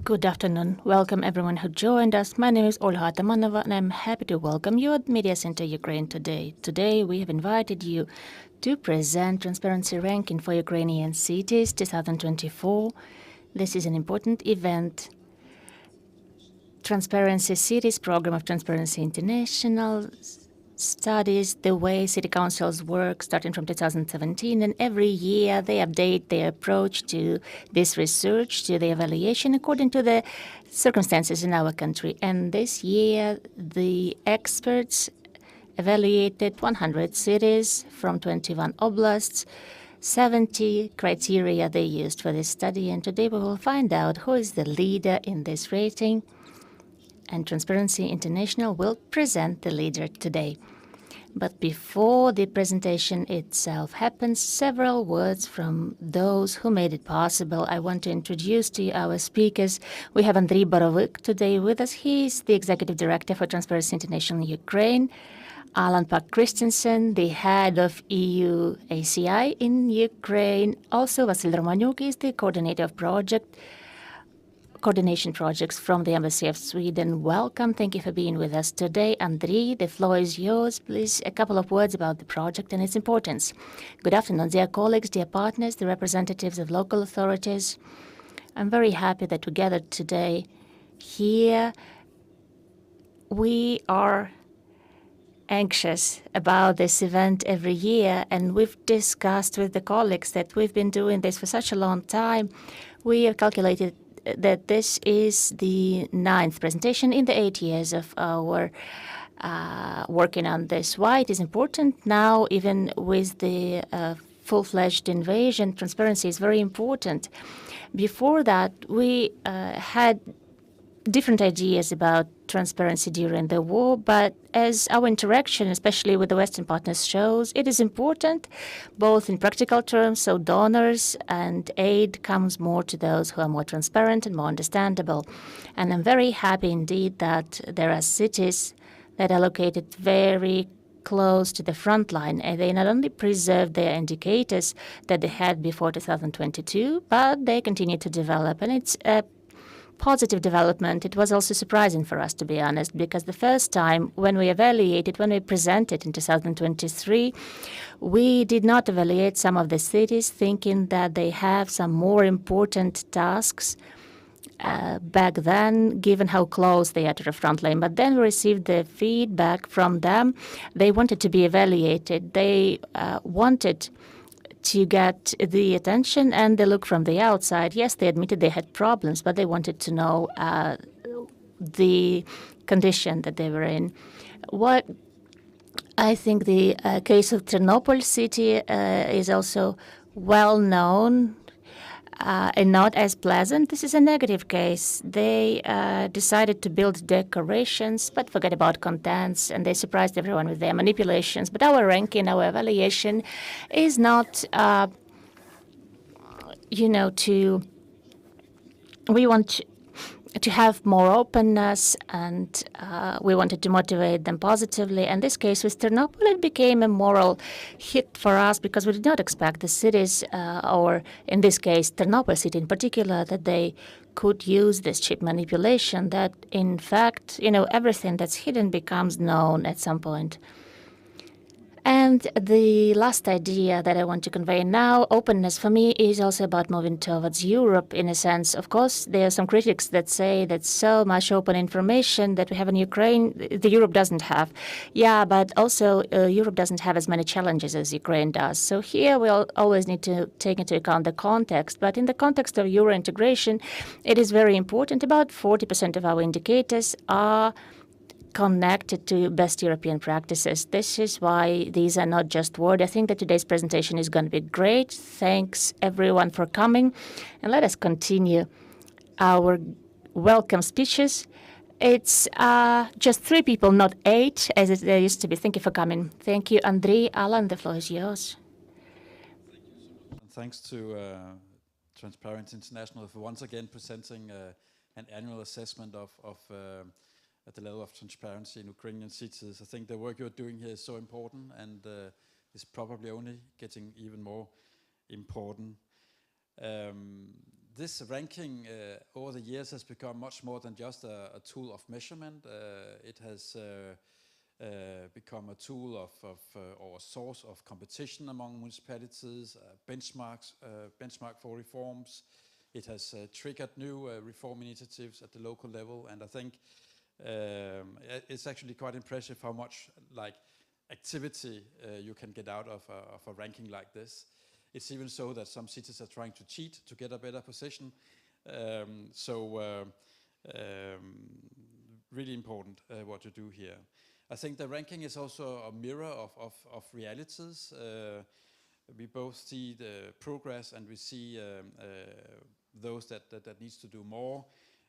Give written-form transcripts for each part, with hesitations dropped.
Good afternoon. Welcome everyone who joined us. My name is Olha Atamanova and I'm happy to welcome you at Media Center Ukraine today. Today we have invited you to present Transparency Ranking for Ukrainian Cities 2024. This is an important event. Transparency Cities program of Transparency International studies the way city councils work starting from 2017, and every year they update their approach to this research, to the evaluation according to the circumstances in our country. And this year the experts evaluated 100 cities from 21 oblasts. 70 criteria they used for this study, and today we will find out who is the leader in this rating, and Transparency International will present the leader today. But before the presentation itself happens, several words from those who made it possible. I want to introduce to you our speakers. We have Andrii Borovyk today with us. He is the Executive Director for Transparency International in Ukraine. Allan Kristensen, the head of EU ACI in Ukraine. Also, Vasyl Romaniuk is the coordinator of coordination projects from the Embassy of Sweden. Welcome. Thank you for being with us today. Andrii, the floor is yours. Please, a couple of words about the project and its importance. Good afternoon, dear colleagues, dear partners, the representatives of local authorities. I'm very happy that we gathered today here. We are anxious about this event every year, and we've discussed with the colleagues that we've been doing this for such a long time. We have calculated that this is the 9th presentation in the 8 years of our working on this. Why it is important now, even with the full-fledged invasion, transparency is very important. Before that, we had different ideas about transparency during the war, but as our interaction, especially with the Western partners, shows, it is important both in practical terms, so donors and aid comes more to those who are more transparent and more understandable. And I'm very happy indeed that there are cities that are located very close to the front line, and they not only preserve their indicators that they had before 2022, but they continue to develop, and it's a positive development. It was also surprising for us, to be honest, because the first time when we evaluated, when we presented in 2023, we did not evaluate some of the cities thinking that they have some more important tasks back then, given how close they are to the front line. But then we received the feedback from them. They wanted to be evaluated. They wanted to get the attention and the look from the outside. Yes, they admitted they had problems, but they wanted to know the condition that they were in. What I think the case of Ternopil city is also well known and not as pleasant. This is a negative case. They decided to build decorations, but forget about contents, and they surprised everyone with their manipulations. But our ranking, our evaluation is not, we want to have more openness, and we wanted to motivate them positively. In this case, with Ternopil, it became a moral hit for us because we did not expect the cities, or in this case, Ternopil city in particular, that they could use this cheap manipulation, that in fact, everything that's hidden becomes known at some point. And the last idea that I want to convey now, openness for me is also about moving towards Europe in a sense. Of course, there are some critics that say that so much open information that we have in Ukraine, the Europe doesn't have. Yeah, but also Europe doesn't have as many challenges as Ukraine does. So here we'll always need to take into account the context. But in the context of Eurointegration, it is very important. About 40% of our indicators are connected to best European practices. This is why these are not just words. I think that today's presentation is going to be great. Thanks everyone for coming. And let us continue our welcome speeches. It's just 3 people, not 8, as there used to be. Thank you for coming. Thank you, Andrii. Allan, the floor is yours. And thanks to Transparency International for once again presenting an annual assessment of at the level of transparency in Ukrainian cities. I think the work you're doing here is so important, and is probably only getting even more important. This ranking over the years has become much more than just a tool of measurement. It has become a tool or a source of competition among municipalities, benchmark for reforms. It has triggered new reform initiatives at the local level, and I think it's actually quite impressive how much activity you can get out of a ranking like this. It's even so that some cities are trying to cheat to get a better position. Really important what you do here. I think the ranking is also a mirror of realities. We both see the progress and we see those that needs to do more.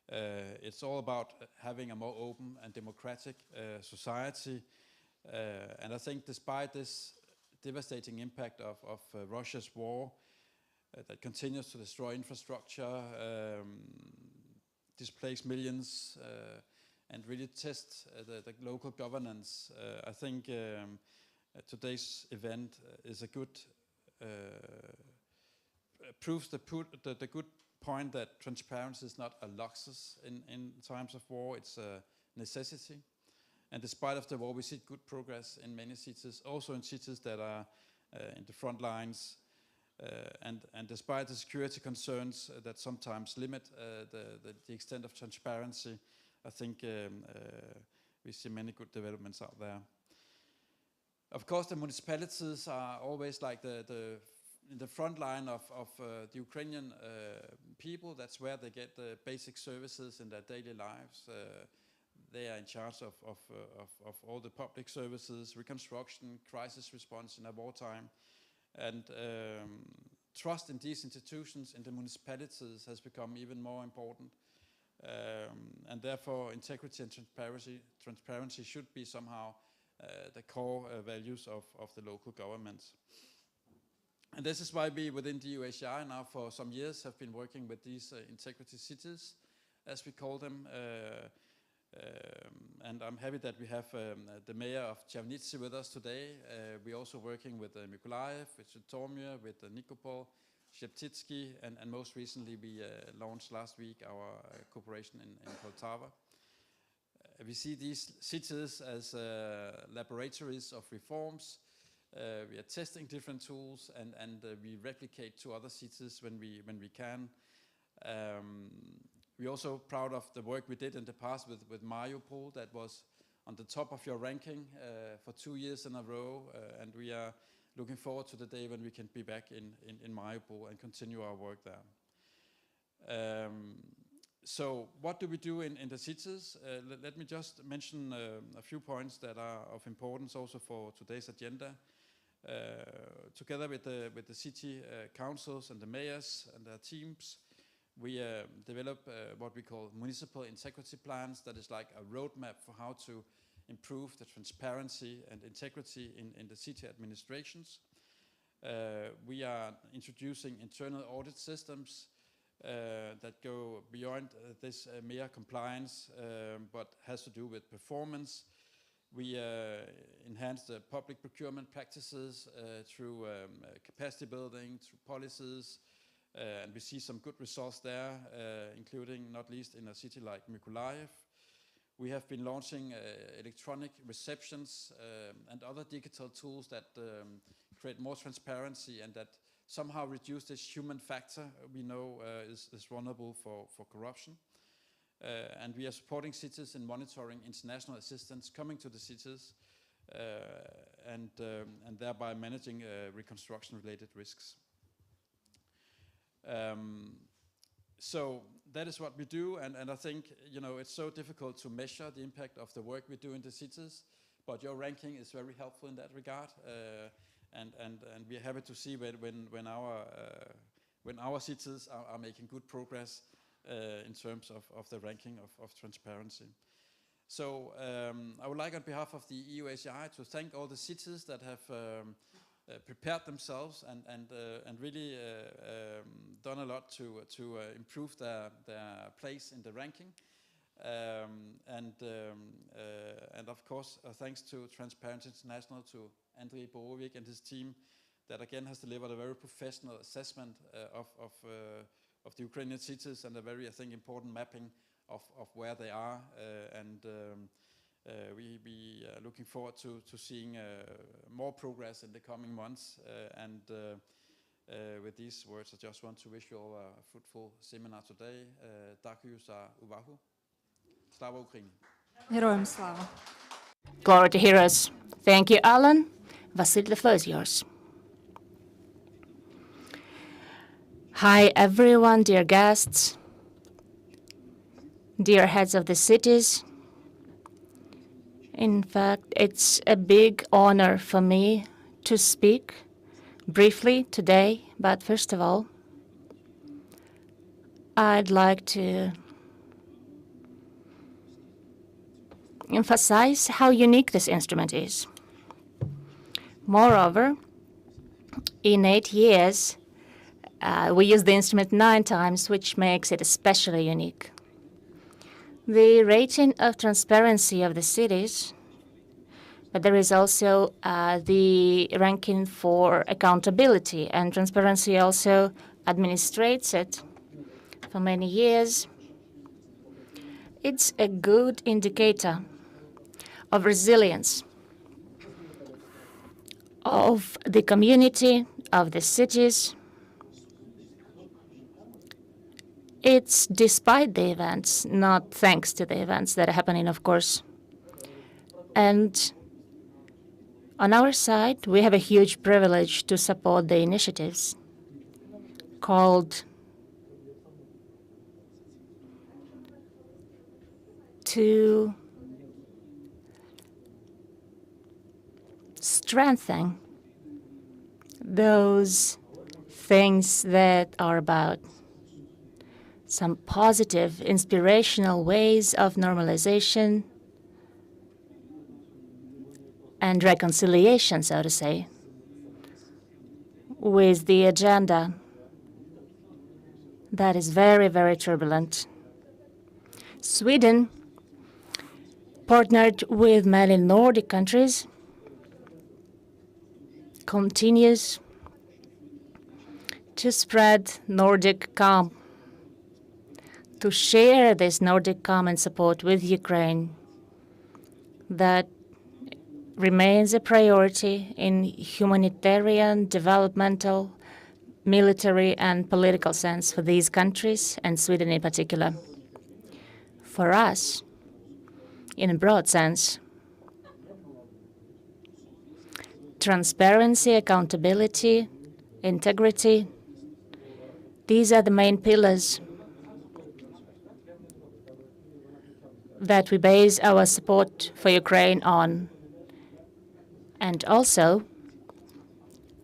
It's all about having a more open and democratic society. And I think despite this devastating impact of Russia's war that continues to destroy infrastructure, displace millions, and really test the local governance, I think today's event is a good proves the good point that transparency is not a luxury in times of war; it's a necessity. And despite of the war, we see good progress in many cities, also in cities that are in the front lines. And despite the security concerns that sometimes limit the extent of transparency, I think we see many good developments out there. Of course, the municipalities are always like in the front line of the Ukrainian people. That's where they get the basic services in their daily lives. They are in charge of all the public services, reconstruction, crisis response in a wartime. And trust in these institutions, in the municipalities, has become even more important. And therefore, integrity and transparency should be somehow the core values of the local governments. And this is why we within the EUASI now for some years have been working with these integrity cities, as we call them. And I'm happy that we have the mayor of Chernivtsi with us today. We're also working with Mykolaiv, with Zhytomyr, with Nikopol, Sheptitsky, and most recently we launched last week our cooperation in Poltava. We see these cities as laboratories of reforms. We are testing different tools and we replicate to other cities when we can. We're also proud of the work we did in the past with Mariupol that was on the top of your ranking for 2 years in a row, and we are looking forward to the day when we can be back in Mariupol and continue our work there. So what do we do in the cities? Let me just mention a few points that are of importance also for today's agenda. Together with the city councils and the mayors and their teams, we develop what we call municipal integrity plans. That is like a roadmap for how to improve the transparency and integrity in the city administrations. We are introducing internal audit systems that go beyond this mere compliance, but has to do with performance. We enhance the public procurement practices through capacity building, through policies, and we see some good results there, including not least in a city like Mykolaiv. We have been launching electronic receptions and other digital tools that create more transparency and that somehow reduce this human factor we know is vulnerable for corruption. And we are supporting cities in monitoring international assistance coming to the cities and thereby managing reconstruction-related risks. So that is what we do, and I think it's so difficult to measure the impact of the work we do in the cities, but your ranking is very helpful in that regard, and we're happy to see when our cities are making good progress in terms of the ranking of transparency. So I would like on behalf of the EUASI to thank all the cities that have prepared themselves and really done a lot to improve their place in the ranking. And of course, thanks to Transparency International, to Andrii, Borovyk and his team that again has delivered a very professional assessment of the Ukrainian cities, and a very, I think, important mapping of where they are, and we are looking forward to seeing more progress in the coming months. And with these words, I just want to wish you all a fruitful seminar today. Дякую за увагу. Slava Ukraini. Героям слава. Glory to heroes. Thank you, Allan. Vasyl, the floor is yours. Hi, everyone, dear guests, dear heads of the cities. In fact, it's a big honor for me to speak briefly today, but first of all, I'd like to emphasize how unique this instrument is. Moreover, in 8 years, we used the instrument 9 times, which makes it especially unique. The rating of transparency of the cities, but there is also the ranking for accountability, and transparency also administrates it for many years. It's a good indicator of resilience of the community, of the cities. It's despite the events, not thanks to the events that are happening, of course. And on our side, we have a huge privilege to support the initiatives called to strengthen those things that are about some positive, inspirational ways of normalization and reconciliation, so to say, with the agenda that is very, very turbulent. Sweden partnered with many Nordic countries, continues to spread Nordic calm, to share this Nordic common support with Ukraine that remains a priority in humanitarian, developmental, military, and political sense for these countries, and Sweden in particular. For us, in a broad sense, transparency, accountability, integrity, these are the main pillars that we base our support for Ukraine on. And also,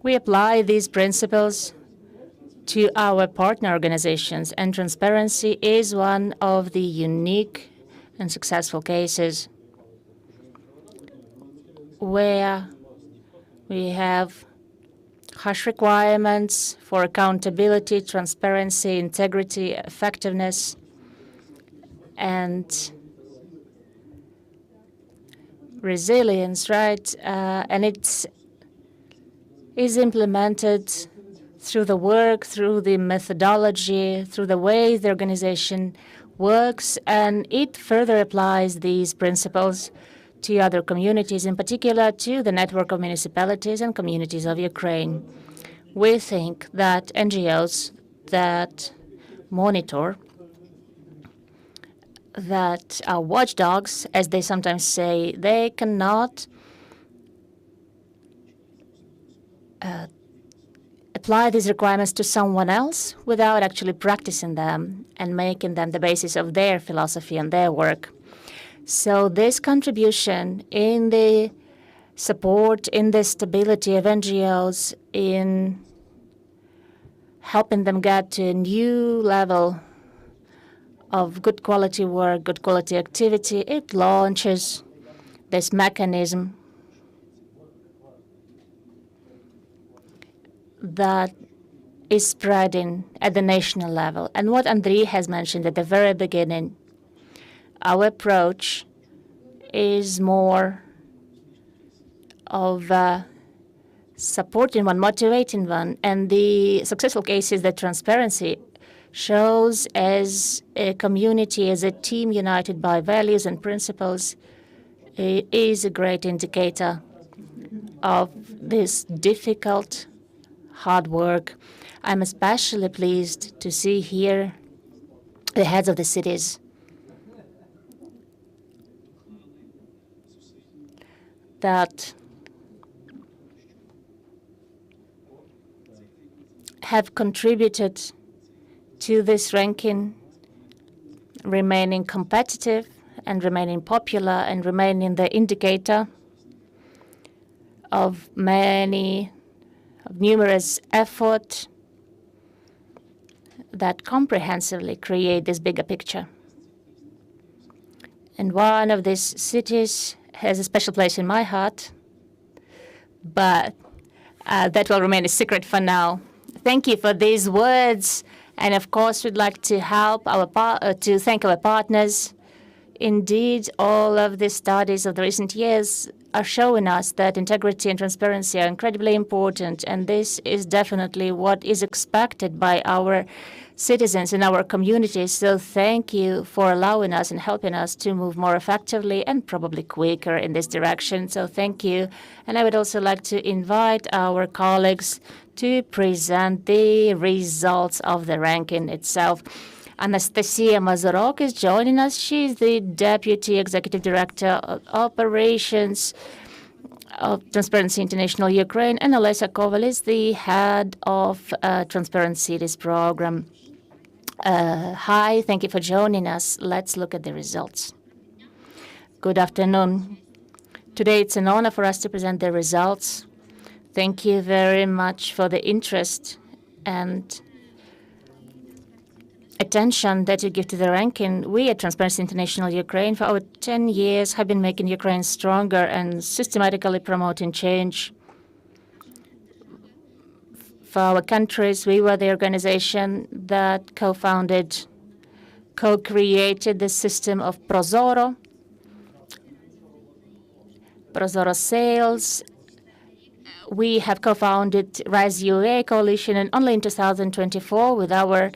we apply these principles to our partner organizations, and transparency is one of the unique and successful cases where we have harsh requirements for accountability, transparency, integrity, effectiveness, and resilience, right? And it is implemented through the work, through the methodology, through the way the organization works, and it further applies these principles to other communities, in particular to the network of municipalities and communities of Ukraine. We think that NGOs that monitor, that are watchdogs, as they sometimes say, they cannot apply these requirements to someone else without actually practicing them and making them the basis of their philosophy and their work. So this contribution in the support, in the stability of NGOs, in helping them get to a new level of good quality work, good quality activity, it launches this mechanism that is spreading at the national level. And what Andrii has mentioned at the very beginning, our approach is more of a supporting one, motivating one, and the successful case is that transparency shows as a community, as a team united by values and principles, is a great indicator of this difficult, hard work. I'm especially pleased to see here the heads of the cities that have contributed to this ranking, remaining competitive and remaining popular and remaining the indicator of numerous efforts that comprehensively create this bigger picture. And one of these cities has a special place in my heart, but that will remain a secret for now. Thank you for these words, and of course we'd like to thank our partners. Indeed, all of the studies of the recent years are showing us that integrity and transparency are incredibly important, and this is definitely what is expected by our citizens in our communities. So thank you for allowing us and helping us to move more effectively and probably quicker in this direction. So thank you. And I would also like to invite our colleagues to present the results of the ranking itself. Anastasiia Mazurok is joining us. She's the Deputy Executive Director of Operations of Transparency International Ukraine, and Olesia Koval is the head of Transparent Cities program. Hi, thank you for joining us. Let's look at the results. Good afternoon. Today it's an honor for us to present the results. Thank you very much for the interest and attention that you give to the ranking. We at Transparency International Ukraine for over 10 years have been making Ukraine stronger and systematically promoting change. For our countries, we were the organization that co-created the system of Prozoro sales. We have co-founded Rise UA coalition, and only in 2024 with our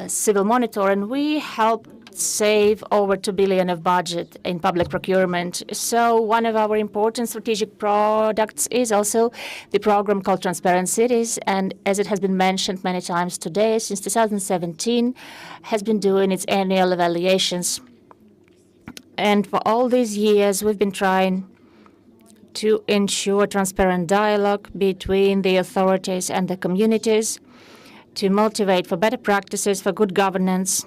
civil monitor, and we helped save over 2 billion of budget in public procurement. So one of our important strategic products is also the program called Transparent Cities, and as it has been mentioned many times today, since 2017 has been doing its annual evaluations. And for all these years, we've been trying to ensure transparent dialogue between the authorities and the communities, to motivate for better practices, for good governance,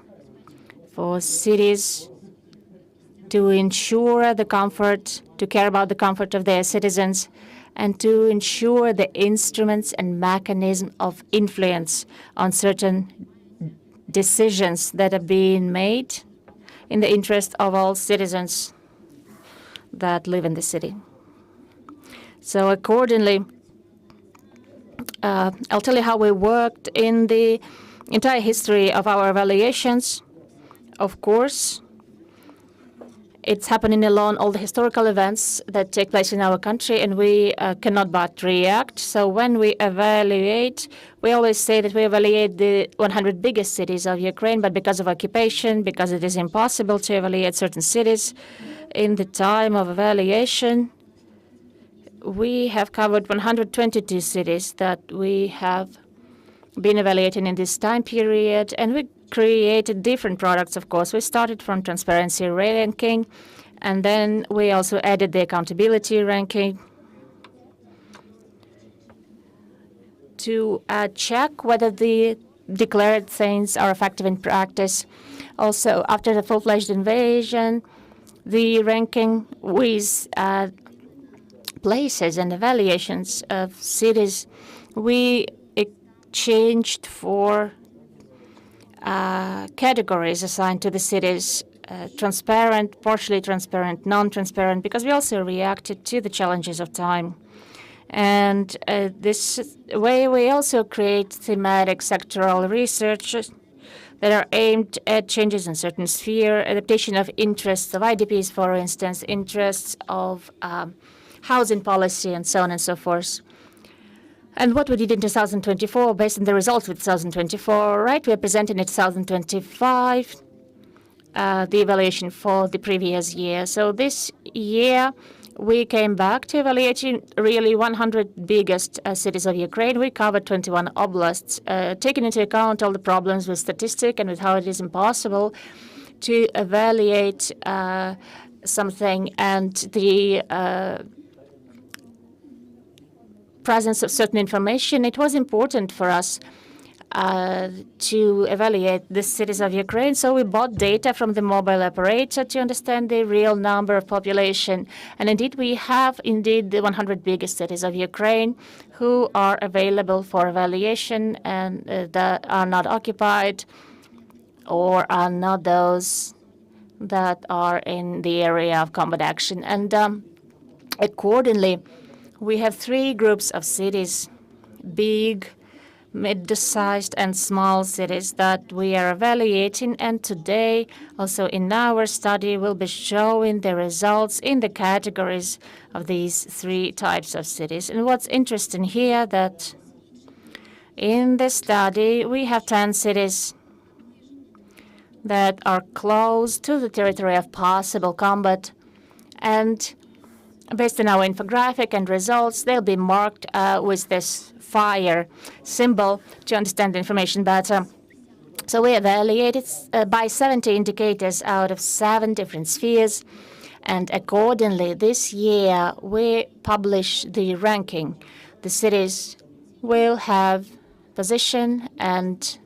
for cities to ensure the comfort, to care about the comfort of their citizens, and to ensure the instruments and mechanism of influence on certain decisions that are being made in the interest of all citizens that live in the city. So accordingly, I'll tell you how we worked in the entire history of our evaluations. Of course, it's happening along all the historical events that take place in our country, and we cannot but react. So when we evaluate, we always say that we evaluate the 100 biggest cities of Ukraine, but because of occupation, because it is impossible to evaluate certain cities in the time of evaluation, we have covered 122 cities that we have been evaluating in this time period, and we created different products, of course. We started from transparency ranking, and then we also added the accountability ranking to check whether the declared things are effective in practice. Also, after the full-fledged invasion, the ranking with places and evaluations of cities, we exchanged for categories assigned to the cities, transparent, partially transparent, non-transparent, because we also reacted to the challenges of time. And this way we also create thematic sectoral research that are aimed at changes in certain sphere, adaptation of interests of IDPs, for instance, interests of housing policy, and so on and so forth. And what we did in 2024, based on the results with 2024, right? We are presenting in 2025 the evaluation for the previous year. So this year, we came back to evaluating really 100 biggest cities of Ukraine. We covered 21 oblasts, taking into account all the problems with statistics and with how it is impossible to evaluate something and the presence of certain information. It was important for us to evaluate the cities of Ukraine. So we bought data from the mobile operator to understand the real number of population. And indeed, we have indeed the 100 biggest cities of Ukraine who are available for evaluation and that are not occupied or are not those that are in the area of combat action. And accordingly, we have three groups of cities, big, mid-sized and small cities that we are evaluating. And today, also in our study, we'll be showing the results in the categories of these three types of cities. And what's interesting here that in the study, we have 10 cities that are close to the territory of possible combat. And based on our infographic and results, they'll be marked with this fire symbol to understand the information better. So we evaluated by 70 indicators out of 7 different spheres. And accordingly, this year, we publish the ranking. The cities will have position and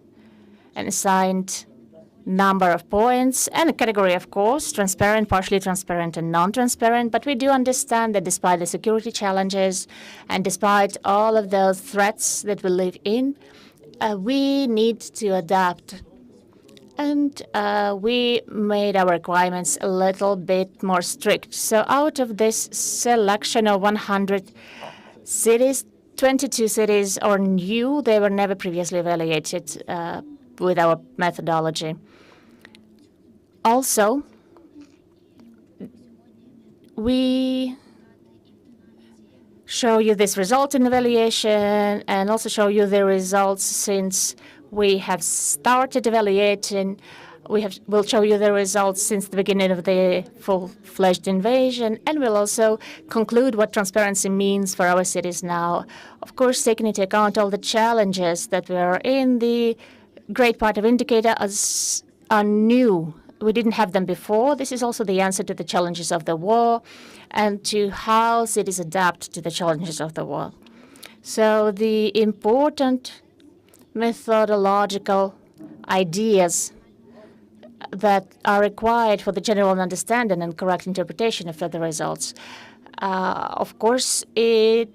an assigned number of points and a category, of course, transparent, partially transparent, and non-transparent. But we do understand that despite the security challenges and despite all of those threats that we live in, we need to adapt. And we made our requirements a little bit more strict. So out of this selection of 100 cities, 22 cities are new. They were never previously evaluated with our methodology. Also, we show you this result in evaluation and also show you the results since we have started evaluating. We'll show you the results since the beginning of the full-fledged invasion, and we'll also conclude what transparency means for our cities now. Of course, taking into account all the challenges that were in the great part of indicators are new. We didn't have them before. This is also the answer to the challenges of the war and to how cities adapt to the challenges of the war. So the important methodological ideas that are required for the general understanding and correct interpretation of the results. Of course, it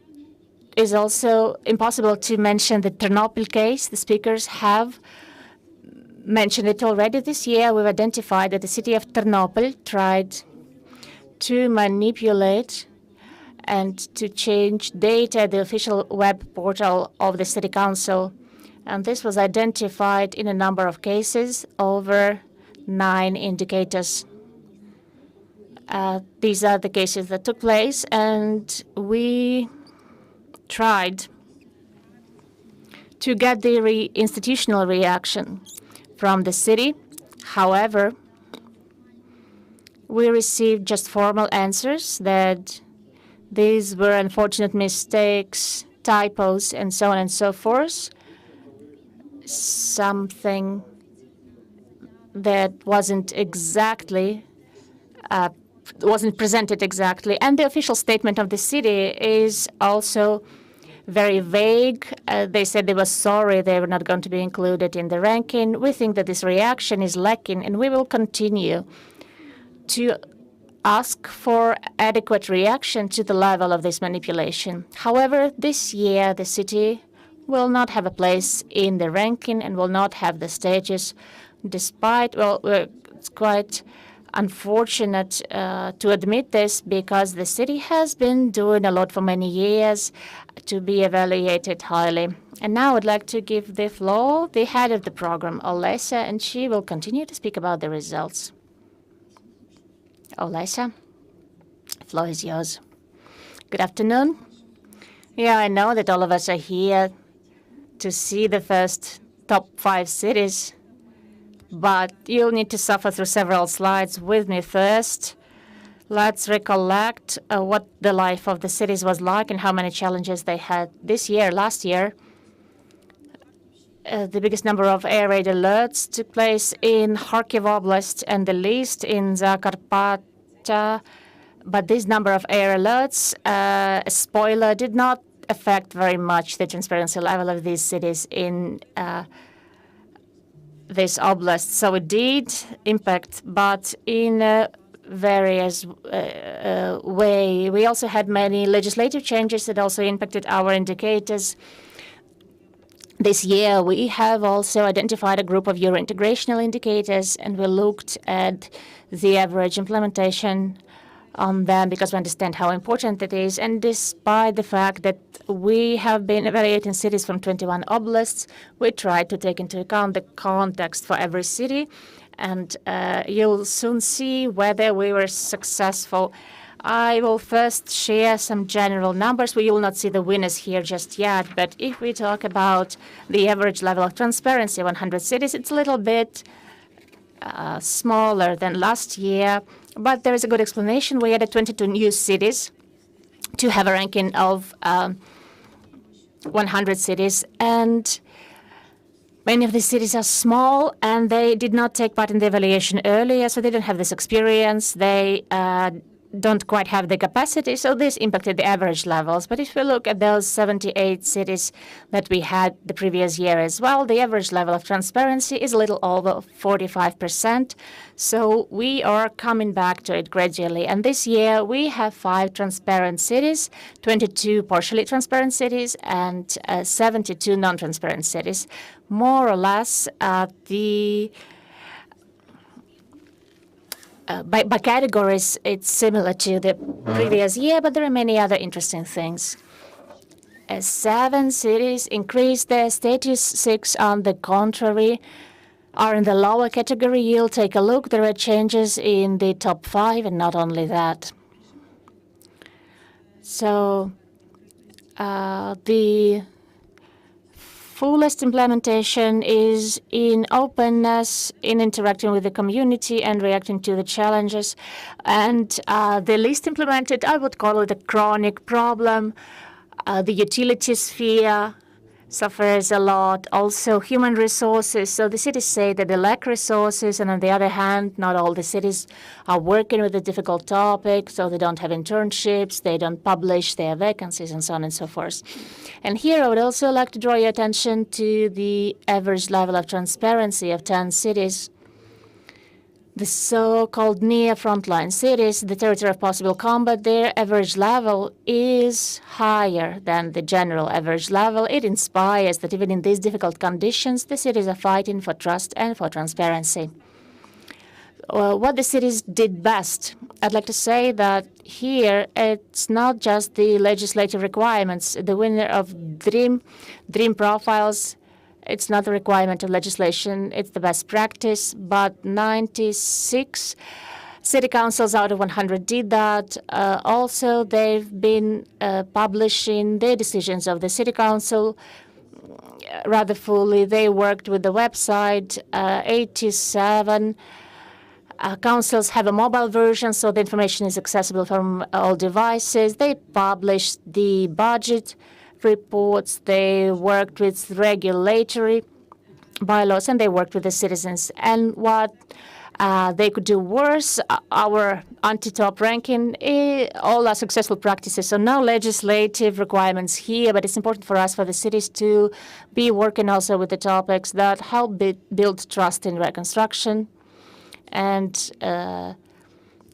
is also impossible to mention the Ternopil case. The speakers have mentioned it already. This year, we've identified that the city of Ternopil tried to manipulate and to change data at the official web portal of the city council. And this was identified in a number of cases, over 9 indicators. These are the cases that took place, and we tried to get the institutional reaction from the city. However, we received just formal answers that these were unfortunate mistakes, typos, and so on and so forth. Something that wasn't presented exactly. And the official statement of the city is also very vague. They said they were sorry they were not going to be included in the ranking. We think that this reaction is lacking, and we will continue to ask for adequate reaction to the level of this manipulation. However, this year, the city will not have a place in the ranking and will not have the status, despite, well, it's quite unfortunate to admit this, because the city has been doing a lot for many years to be evaluated highly. And now I'd like to give the floor the head of the program, Olesia, and she will continue to speak about the results. Olesia, the floor is yours. Good afternoon. Yeah, I know that all of us are here to see the first top 5 cities, but you'll need to suffer through several slides with me first. Let's recollect what the life of the cities was like and how many challenges they had this year. Last year, the biggest number of air raid alerts took place in Kharkiv Oblast and the least in Zakarpattia. But this number of air alerts, spoiler, did not affect very much the transparency level of these cities in this oblast. So it did impact, but in a various way. We also had many legislative changes that also impacted our indicators. This year, we have also identified a group of Eurointegrational indicators, and we looked at the average implementation on them because we understand how important it is. And despite the fact that we have been evaluating cities from 21 oblasts, we tried to take into account the context for every city. And you'll soon see whether we were successful. I will first share some general numbers. We will not see the winners here just yet. But if we talk about the average level of transparency, 100 cities, it's a little bit smaller than last year. But there is a good explanation. We added 22 new cities to have a ranking of 100 cities. And many of these cities are small, and they did not take part in the evaluation earlier, so they don't have this experience. They don't quite have the capacity, so this impacted the average levels. But if we look at those 78 cities that we had the previous year as well, the average level of transparency is a little over 45%. So we are coming back to it gradually. And this year we have 5 transparent cities, 22 partially transparent cities, and 72 non-transparent cities. More or less, by categories, it's similar to the previous year, but there are many other interesting things. 7 cities increased their status, 6 on the contrary are in the lower category. You'll take a look. There are changes in the top 5, and not only that. So the fullest implementation is in openness, in interacting with the community and reacting to the challenges. And the least implemented, I would call it a chronic problem. The utility sphere suffers a lot. Also, human resources. So the cities say that they lack resources, and on the other hand, not all the cities are working with a difficult topic, so they don't have internships, they don't publish their vacancies, and so on and so forth. And here I would also like to draw your attention to the average level of transparency of 10 cities. The so-called near frontline cities, the territory of possible combat, their average level is higher than the general average level. It inspires that even in these difficult conditions, the cities are fighting for trust and for transparency. What the cities did best, I'd like to say that here it's not just the legislative requirements. The winner of Dream profiles, it's not a requirement of legislation, it's the best practice, but 96 city councils out of 100 did that. Also, they've been publishing their decisions of the city council rather fully. They worked with the website. 87 councils have a mobile version, so the information is accessible from all devices. They published the budget reports, they worked with regulatory bylaws, and they worked with the citizens. And what they could do worse, our anti-top ranking, all are successful practices. So no legislative requirements here, but it's important for us, for the cities, to be working also with the topics that help build trust in reconstruction and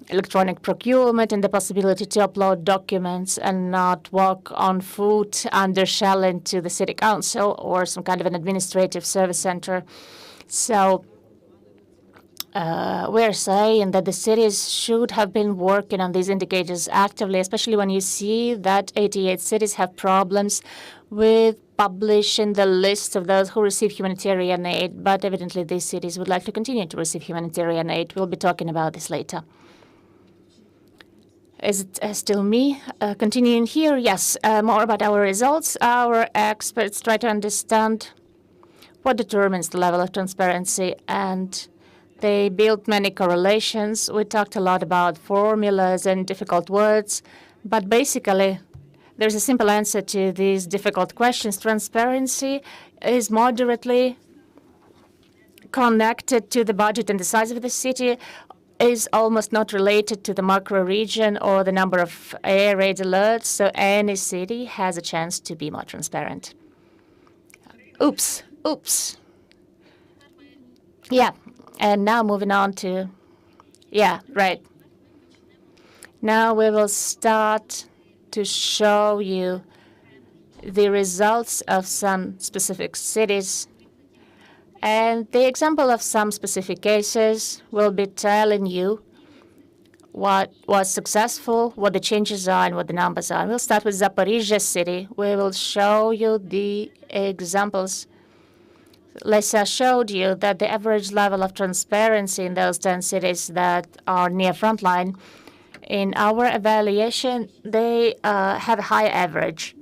electronic procurement and the possibility to upload documents and not walk on foot under shell into the city council or some kind of an administrative service center. So we're saying that the cities should have been working on these indicators actively, especially when you see that 88 cities have problems with publishing the list of those who receive humanitarian aid. But evidently these cities would like to continue to receive humanitarian aid. We'll be talking about this later. Is it still me continuing here? Yes, more about our results. Our experts try to understand what determines the level of transparency, and they built many correlations. We talked a lot about formulas and difficult words, but basically there's a simple answer to these difficult questions. Transparency is moderately connected to the budget and the size of the city, is almost not related to the macro region or the number of air raid alerts, so any city has a chance to be more transparent. Oops. Yeah, and now moving on to, yeah, right. Now we will start to show you the results of some specific cities. And the example of some specific cases will be telling you what was successful, what the changes are, and what the numbers are. We'll start with Zaporizhia city. We will show you the examples. Lisa showed you that the average level of transparency in those 10 cities that are near frontline, in our evaluation, they have a high average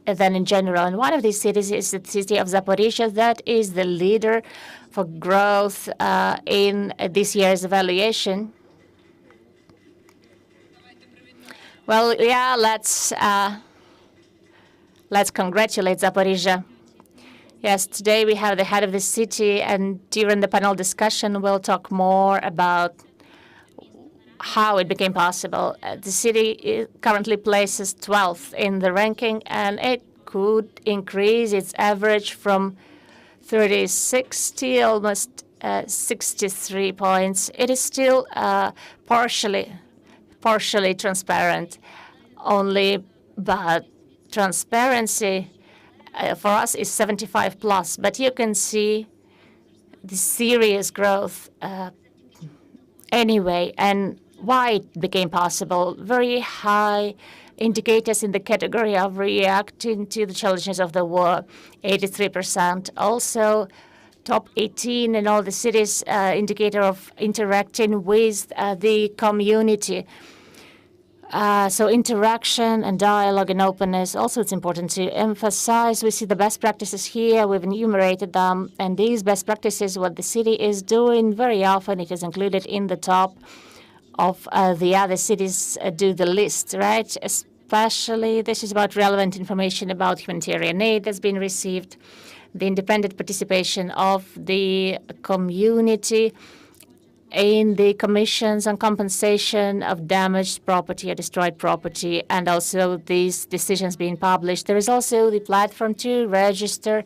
than in general. And one of these cities is the city of Zaporizhia. That is the leader for growth in this year's evaluation. Well, yeah, let's congratulate Zaporizhia. Yes, today we have the head of the city, and during the panel discussion, we'll talk more about how it became possible. The city currently places 12th in the ranking, and it could increase its average from 36 to almost 63 points. It is still partially transparent only, but transparency for us is 75 plus. But you can see the serious growth anyway, and why it became possible. Very high indicators in the category of reacting to the challenges of the war, 83%. Also, top 18 in all the cities, indicator of interacting with the community. So interaction and dialogue and openness. Also, it's important to emphasize. We see the best practices here. We've enumerated them. And these best practices, what the city is doing, very often it is included in the top of the other cities do the list, right? Especially this is about relevant information about humanitarian aid that's been received, the independent participation of the community in the commissions on compensation of damaged property or destroyed property, and also these decisions being published. There is also the platform to register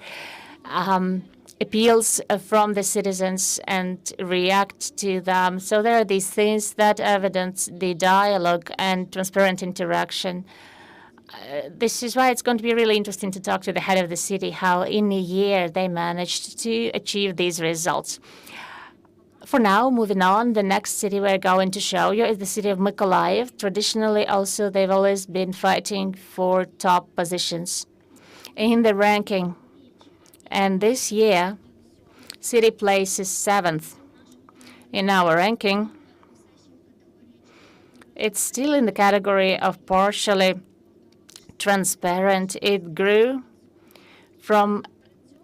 appeals from the citizens and react to them. So there are these things that evidence the dialogue and transparent interaction. This is why it's going to be really interesting to talk to the head of the city, how in a year they managed to achieve these results. For now, moving on, the next city we're going to show you is the city of Mykolaiv. Traditionally, also, they've always been fighting for top positions in the ranking. And this year, city places 7th in our ranking. It's still in the category of partially transparent. It grew from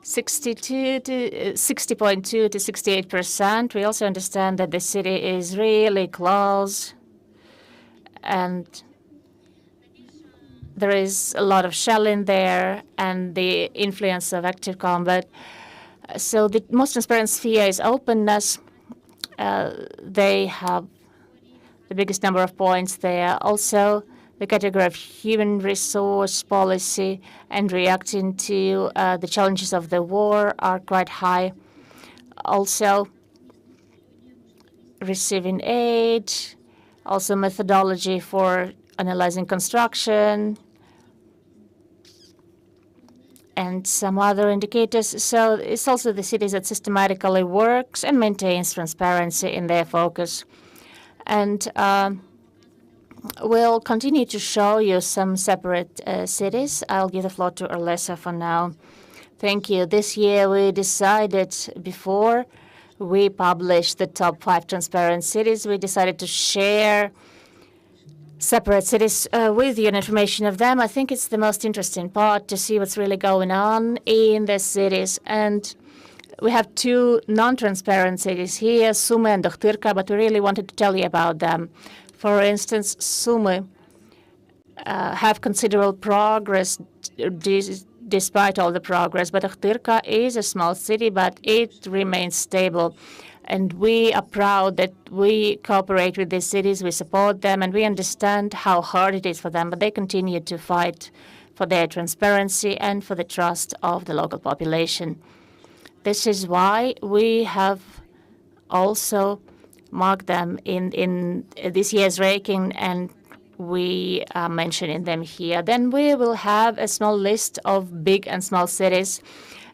60.2 to 68%. We also understand that the city is really close, and there is a lot of shelling there and the influence of active combat. So the most transparent sphere is openness. They have the biggest number of points there. Also, the category of human resource policy and reacting to the challenges of the war are quite high. Also, receiving aid, also methodology for analyzing construction, and some other indicators. So it's also the cities that systematically works and maintains transparency in their focus. And we'll continue to show you some separate cities. I'll give the floor to Olesia for now. Thank you. This year we decided, before we published the top 5 transparent cities, we decided to share separate cities with you and information of them. I think it's the most interesting part to see what's really going on in the cities. And we have two non-transparent cities here, Sumy and Ochtyrka, but we really wanted to tell you about them. For instance, Sumy have considerable progress despite all the progress, but Ochtyrka is a small city, but it remains stable. And we are proud that we cooperate with these cities, we support them, and we understand how hard it is for them, but they continue to fight for their transparency and for the trust of the local population. This is why we have also marked them in this year's ranking, and we are mentioning them here. Then we will have a small list of big and small cities.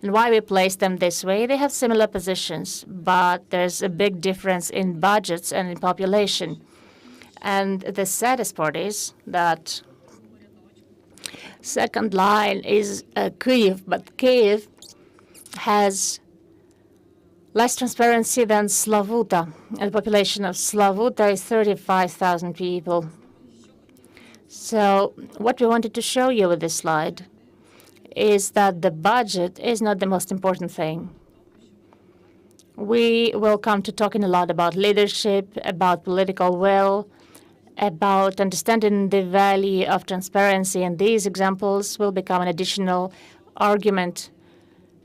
And why we place them this way, they have similar positions, but there's a big difference in budgets and in population. And the saddest part is that second line is Kyiv, but Kyiv has less transparency than Slavuta. And the population of Slavuta is 35,000 people. So what we wanted to show you with this slide is that the budget is not the most important thing. We will come to talking a lot about leadership, about political will, about understanding the value of transparency, and these examples will become an additional argument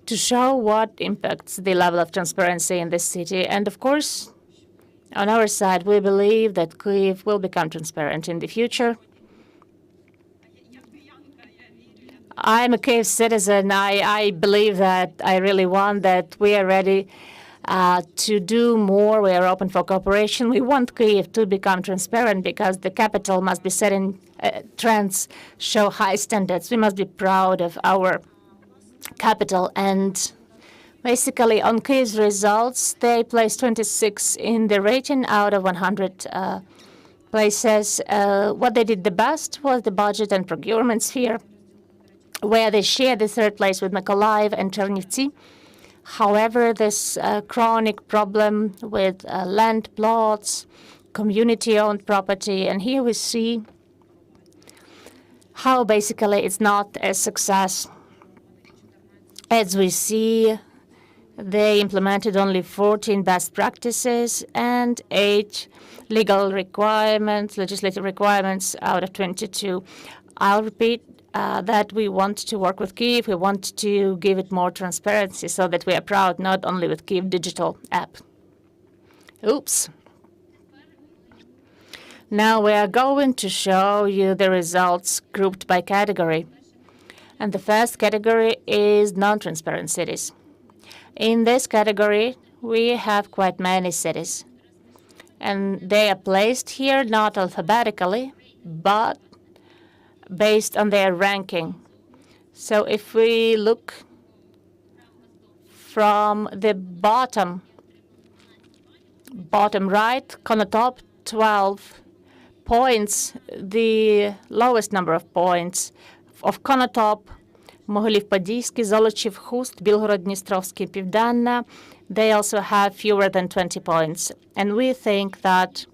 to show what impacts the level of transparency in this city. And of course, on our side, we believe that Kyiv will become transparent in the future. I'm a Kyiv citizen. I believe that I really want that. We are ready to do more. We are open for cooperation. We want Kyiv to become transparent because the capital must be setting trends, show high standards. We must be proud of our capital. And basically, on Kyiv's results, they placed 26 in the rating out of 100 places. What they did the best was the budget and procurement sphere, where they share the third place with Mykolaiv and Chernivtsi. However, this chronic problem with land plots, community-owned property, and here we see how basically it's not a success. As we see, they implemented only 14 best practices and 8 legal requirements, legislative requirements out of 22. I'll repeat that we want to work with Kyiv. We want to give it more transparency so that we are proud not only with Kyiv digital app. Oops. Now we are going to show you the results grouped by category. And the first category is non-transparent cities. In this category, we have quite many cities. And they are placed here not alphabetically, but based on their ranking. So if we look from the bottom right, Konotop, 12 points, the lowest number of points of Konotop, Могилів-Подільський, Золочів-Хуст, Білгород-Дністровський, Південне, they also have fewer than 20 points. And we think that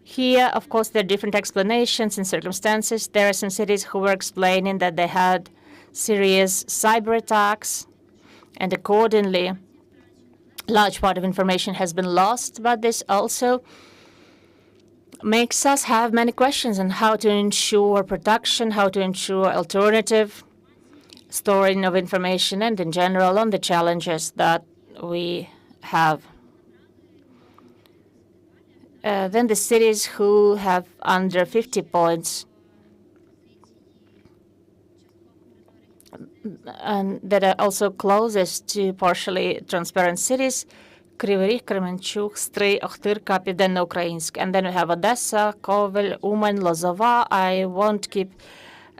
here, of course, there are different explanations and circumstances. There are some cities who were explaining that they had serious cyber attacks, and accordingly, large part of information has been lost. But this also makes us have many questions on how to ensure protection, how to ensure alternative storing of information, and in general on the challenges that we have. Then the cities who have under 50 points and that are also closest to partially transparent cities, Кривий Ріг, Кременчук, Стрий, Охтирка, Південноукраїнськ. And then we have Odessa, Koval, Uman, Lozova. I won't keep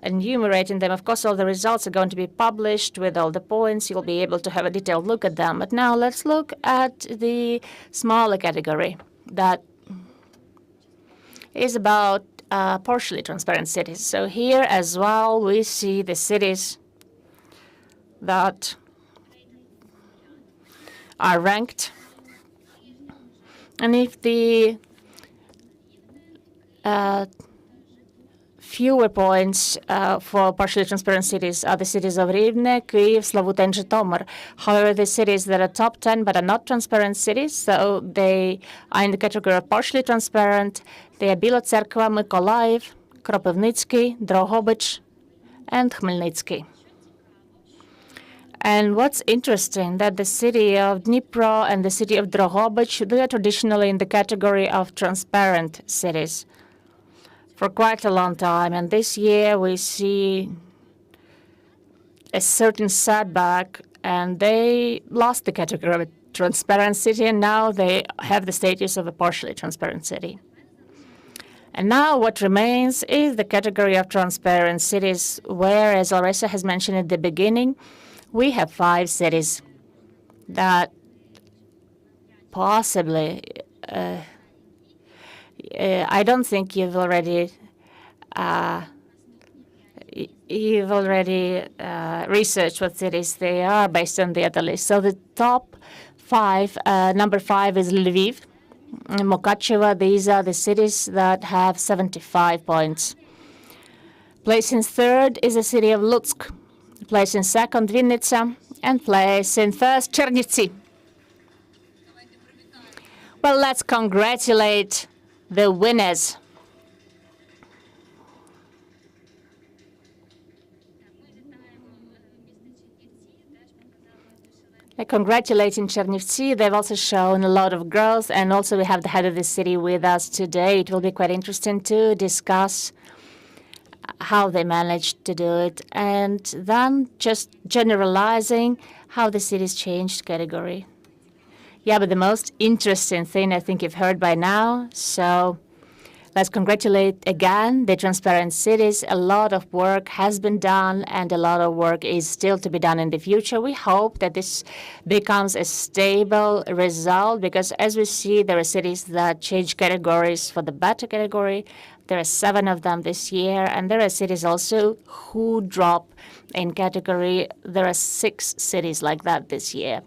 enumerating them. Of course, all the results are going to be published with all the points. You'll be able to have a detailed look at them. But now let's look at the smaller category that is about partially transparent cities. So here as well, we see the cities that are ranked. And if the fewer points for partially transparent cities are the cities of Rivne, Kyiv, Slavuta, and Zhytomyr. However, the cities that are top 10 but are not transparent cities, so they are in the category of partially transparent. They are Bila Tserkva, Mykolaiv, Kropyvnytsky, Drohobych, and Khmelnytsky. And what's interesting that the city of Dnipro and the city of Drohobych, they are traditionally in the category of transparent cities for quite a long time. And this year we see a certain setback, and they lost the category of a transparent city, and now they have the status of a partially transparent city. And now what remains is the category of transparent cities, where, as Olesia has mentioned at the beginning, we have 5 cities that possibly, I don't think you've already researched what cities they are based on the other list. So the top 5, number 5 is Lviv, Mukachevo. These are the cities that have 75 points. Place in third is the city of Lutsk. Place in second, Vinnytsia, and place in first, Chernivtsi. Well, let's congratulate the winners. Congratulating Chernivtsi. They've also shown a lot of girls, and also we have the head of the city with us today. It will be quite interesting to discuss how they managed to do it, and then just generalizing how the cities changed category. Yeah, but the most interesting thing I think you've heard by now, so let's congratulate again the transparent cities. A lot of work has been done, and a lot of work is still to be done in the future. We hope that this becomes a stable result, because as we see, there are cities that change categories for the better category. There are 7 of them this year, and there are cities also who drop in category. There are 6 cities like that this year.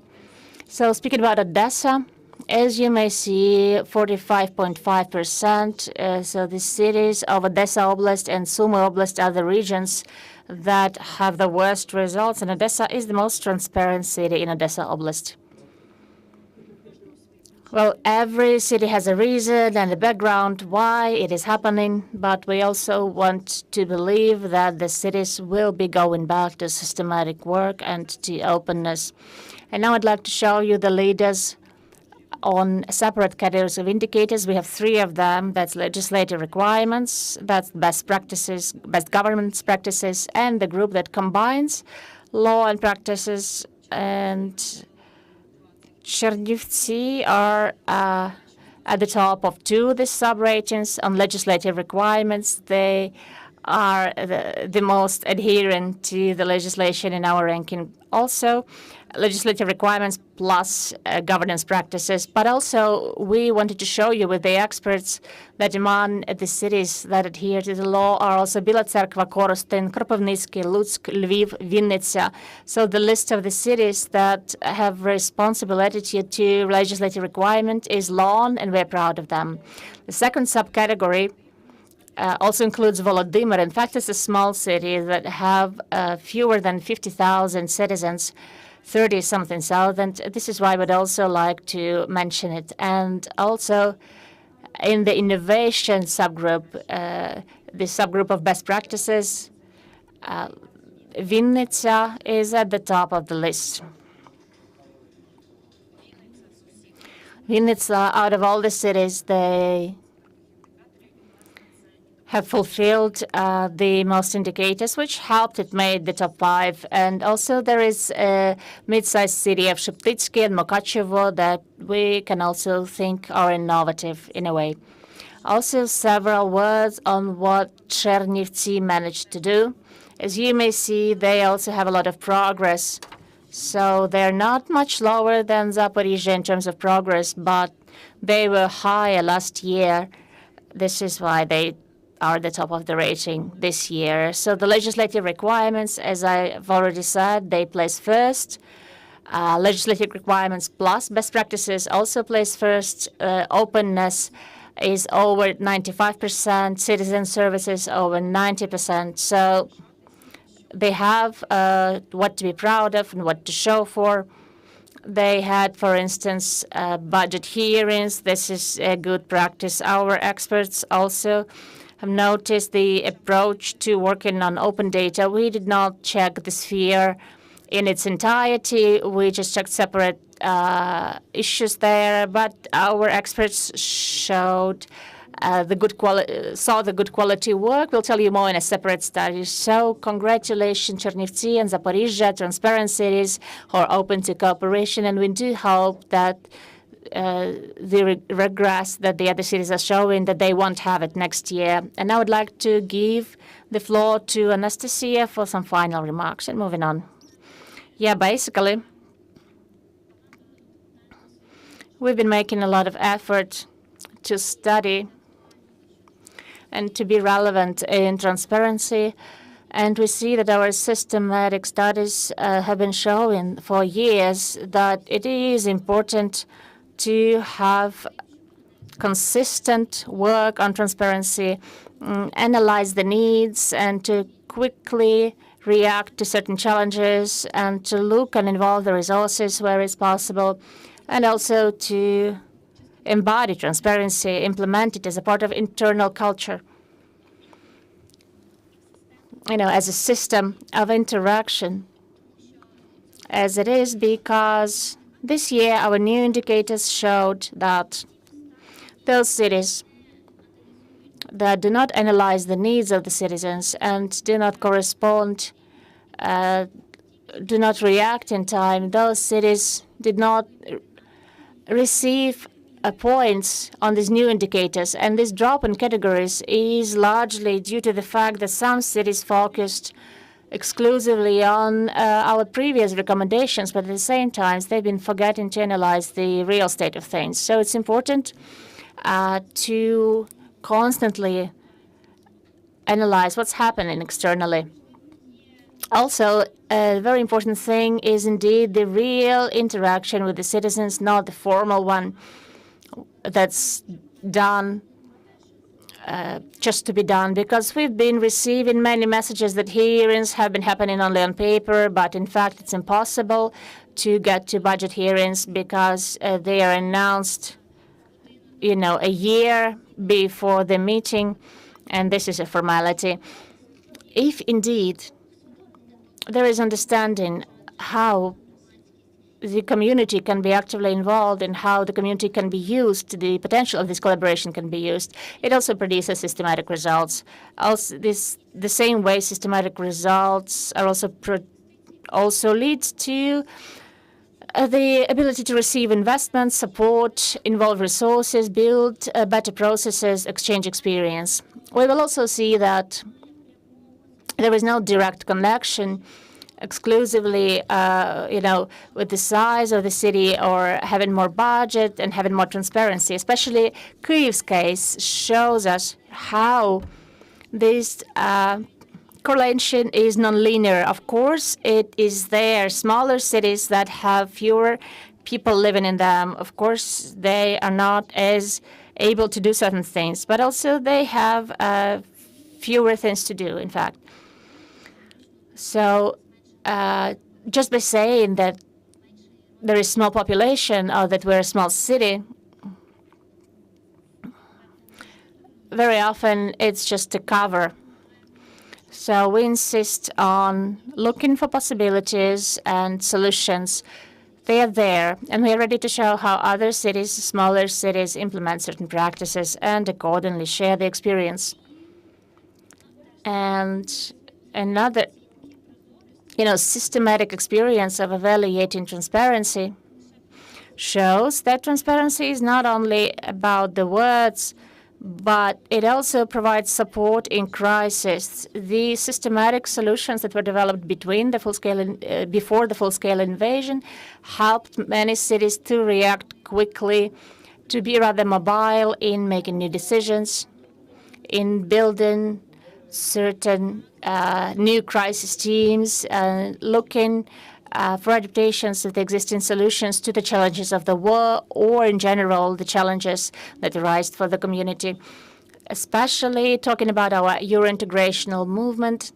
So speaking about Odessa, as you may see, 45.5%. So the cities of Odessa Oblast and Sumy Oblast are the regions that have the worst results, and Odessa is the most transparent city in Odessa Oblast. Well, every city has a reason and a background why it is happening, but we also want to believe that the cities will be going back to systematic work and to openness. And now I'd like to show you the leaders on separate categories of indicators. We have 3 of them. That's legislative requirements, that's best practices, best governance practices, and the group that combines law and practices. And Chernivtsi are at the top of 2 the sub-ratings on legislative requirements. They are the most adherent to the legislation in our ranking. Also, legislative requirements plus governance practices. But also, we wanted to show you with the experts that among the cities that adhere to the law are also Bila Tserkva, Korostin, Kropyvnytsky, Lutsk, Lviv, Vinnytsia. So the list of the cities that have responsible attitude to legislative requirement is long, and we're proud of them. The second subcategory also includes Volodymyr. In fact, it's a small city that have fewer than 50,000 citizens, 30-something thousand. This is why I would also like to mention it. And also in the innovation subgroup, the subgroup of best practices, Vinnytsia is at the top of the list. Vinnytsia, out of all the cities, they have fulfilled the most indicators, which helped it made the top 5. And also there is a mid-sized city of Sheptytsky and Mukachevo that we can also think are innovative in a way. Also several words on what Chernivtsi managed to do. As you may see, they also have a lot of progress. So they're not much lower than Zaporizhia in terms of progress, but they were higher last year. This is why they are the top of the rating this year. So the legislative requirements, as I've already said, they place first. Legislative requirements plus best practices also place first. Openness is over 95%, citizen services over 90%. So they have what to be proud of and what to show for. They had, for instance, budget hearings. This is a good practice. Our experts also have noticed the approach to working on open data. We did not check the sphere in its entirety. We just checked separate issues there, but our experts showed saw the good quality work. We'll tell you more in a separate study. So congratulations, Chernivtsi and Zaporizhia, transparent cities who are open to cooperation, and we do hope that the regress that the other cities are showing, that they won't have it next year. And I would like to give the floor to Anastasiia for some final remarks and moving on. Yeah, basically, we've been making a lot of effort to study and to be relevant in transparency. And we see that our systematic studies have been showing for years that it is important to have consistent work on transparency, analyze the needs, and to quickly react to certain challenges, and to look and involve the resources where it's possible, and also to embody transparency, implement it as a part of internal culture, as a system of interaction, as it is, because this year our new indicators showed that those cities that do not analyze the needs of the citizens and do not correspond, do not react in time, those cities did not receive points on these new indicators. And this drop in categories is largely due to the fact that some cities focused exclusively on our previous recommendations, but at the same time, they've been forgetting to analyze the real state of things. So it's important to constantly analyze what's happening externally. Also, a very important thing is indeed the real interaction with the citizens, not the formal one that's done just to be done, because we've been receiving many messages that hearings have been happening only on paper, but in fact it's impossible to get to budget hearings because they are announced, a year before the meeting, and this is a formality. If indeed there is understanding how the community can be actively involved and how the community can be used, the potential of this collaboration can be used, it also produces systematic results. Also, the same way systematic results are also leads to the ability to receive investment, support, involve resources, build better processes, exchange experience. We will also see that there is no direct connection exclusively, with the size of the city or having more budget and having more transparency. Especially Kyiv's case shows us how this correlation is nonlinear. Of course, it is there. Smaller cities that have fewer people living in them, of course, they are not as able to do certain things, but also they have fewer things to do, in fact. So just by saying that there is small population or that we're a small city, very often it's just a cover. So we insist on looking for possibilities and solutions. They are there, and we are ready to show how other cities, smaller cities, implement certain practices and accordingly share the experience. And another systematic experience of evaluating transparency shows that transparency is not only about the words, but it also provides support in crisis. The systematic solutions that were developed before the full-scale invasion helped many cities to react quickly, to be rather mobile in making new decisions, in building certain new crisis teams, looking for adaptations of the existing solutions to the challenges of the war, or in general the challenges that arise for the community. Especially talking about our Eurointegrational movement,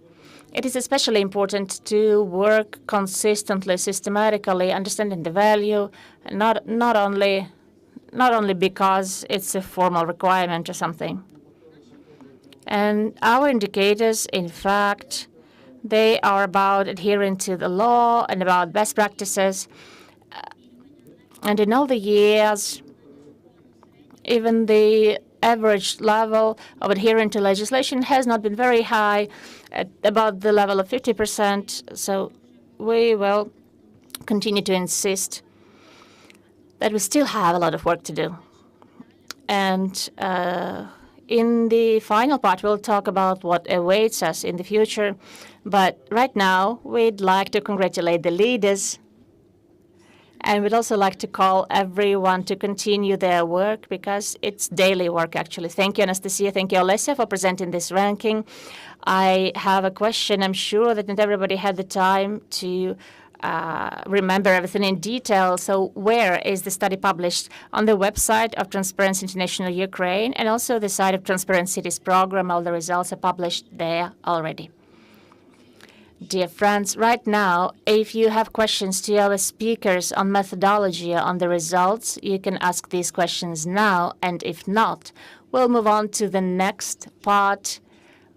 it is especially important to work consistently, systematically, understanding the value, not only because it's a formal requirement or something. And our indicators, in fact, they are about adhering to the law and about best practices. And in all the years, even the average level of adhering to legislation has not been very high, at about the level of 50%. So we will continue to insist that we still have a lot of work to do. And in the final part, we'll talk about what awaits us in the future. But right now, we'd like to congratulate the leaders. And we'd also like to call everyone to continue their work, because it's daily work, actually. Thank you, Anastasiia. Thank you, Olesia, for presenting this ranking. I have a question. I'm sure that not everybody had the time to remember everything in detail. So where is the study published? On the website of Transparency International Ukraine, and also the site of Transparent Cities program. All the results are published there already. Dear friends, right now, if you have questions to our speakers on methodology or on the results, you can ask these questions now. And if not, we'll move on to the next part.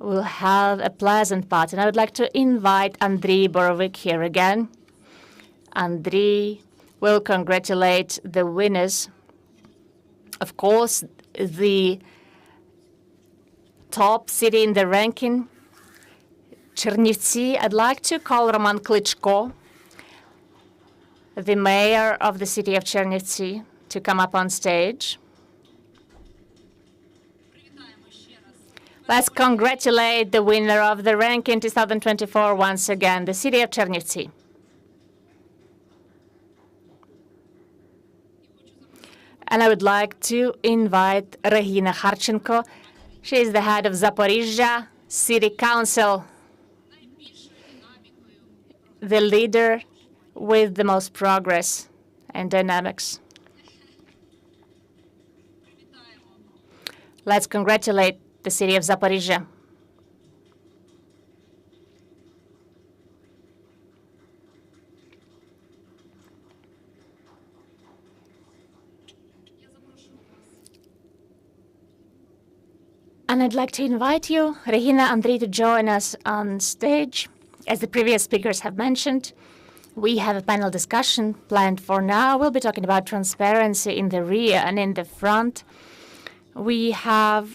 We'll have a pleasant part. And I would like to invite Andrii Borovyk here again. Andrii will congratulate the winners. Of course, the top city in the ranking, Chernivtsi. I'd like to call Roman Klichuk, the mayor of the city of Chernivtsi, to come up on stage. Let's congratulate the winner of the ranking 2024 once again, the city of Chernivtsi. And I would like to invite Rehina Kharchenko. She is the head of Zaporizhia City Council, the leader with the most progress and dynamics. Let's congratulate the city of Zaporizhia. And I'd like to invite you, Rehina, Andrii, to join us on stage. As the previous speakers have mentioned, we have a panel discussion planned for now. We'll be talking about transparency in the rear and in the front. We have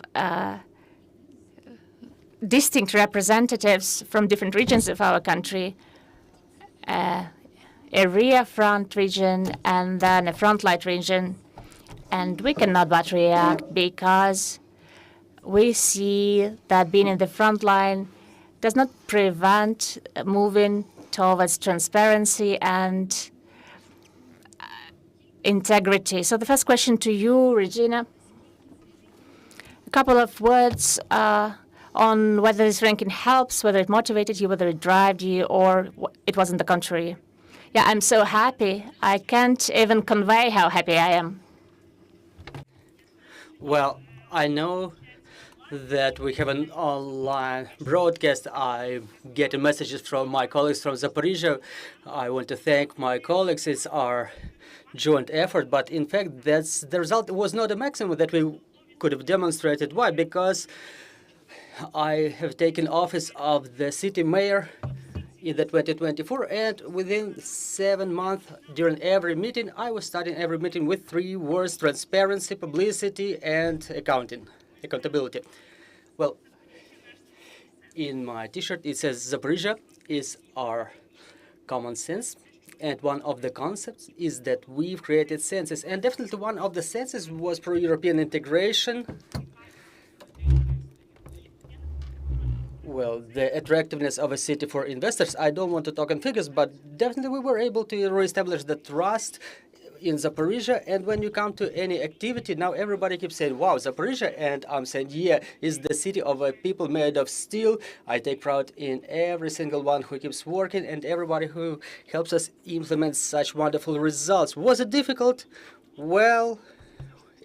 distinct representatives from different regions of our country, a rear front region and then a front light region. And we cannot but react, because we see that being in the front line does not prevent moving towards transparency and integrity. So the first question to you, Regina, a couple of words on whether this ranking helps, whether it motivated you, whether it drove you, or it wasn't the contrary. Yeah, I'm so happy. I can't even convey how happy I am. Well, I know that we have an online broadcast. I get messages from my colleagues from Zaporizhia. I want to thank my colleagues. It's our joint effort. But in fact, the result was not a maximum that we could have demonstrated. Why? Because I have taken office of the city mayor in the 2024, and within 7 months, during every meeting, I was starting every meeting with 3 words: transparency, publicity, and accountability. Well, in my T-shirt, it says Zaporizhia is our common sense. And one of the concepts is that we've created senses. And definitely one of the senses was pro-European integration. Well, the attractiveness of a city for investors. I don't want to talk in figures, but definitely we were able to reestablish the trust in Zaporizhia, and when you come to any activity, now everybody keeps saying, wow, Zaporizhia, and I'm saying, yeah, it's the city of people made of steel. I take pride in every single one who keeps working and everybody who helps us implement such wonderful results. Was it difficult? Well,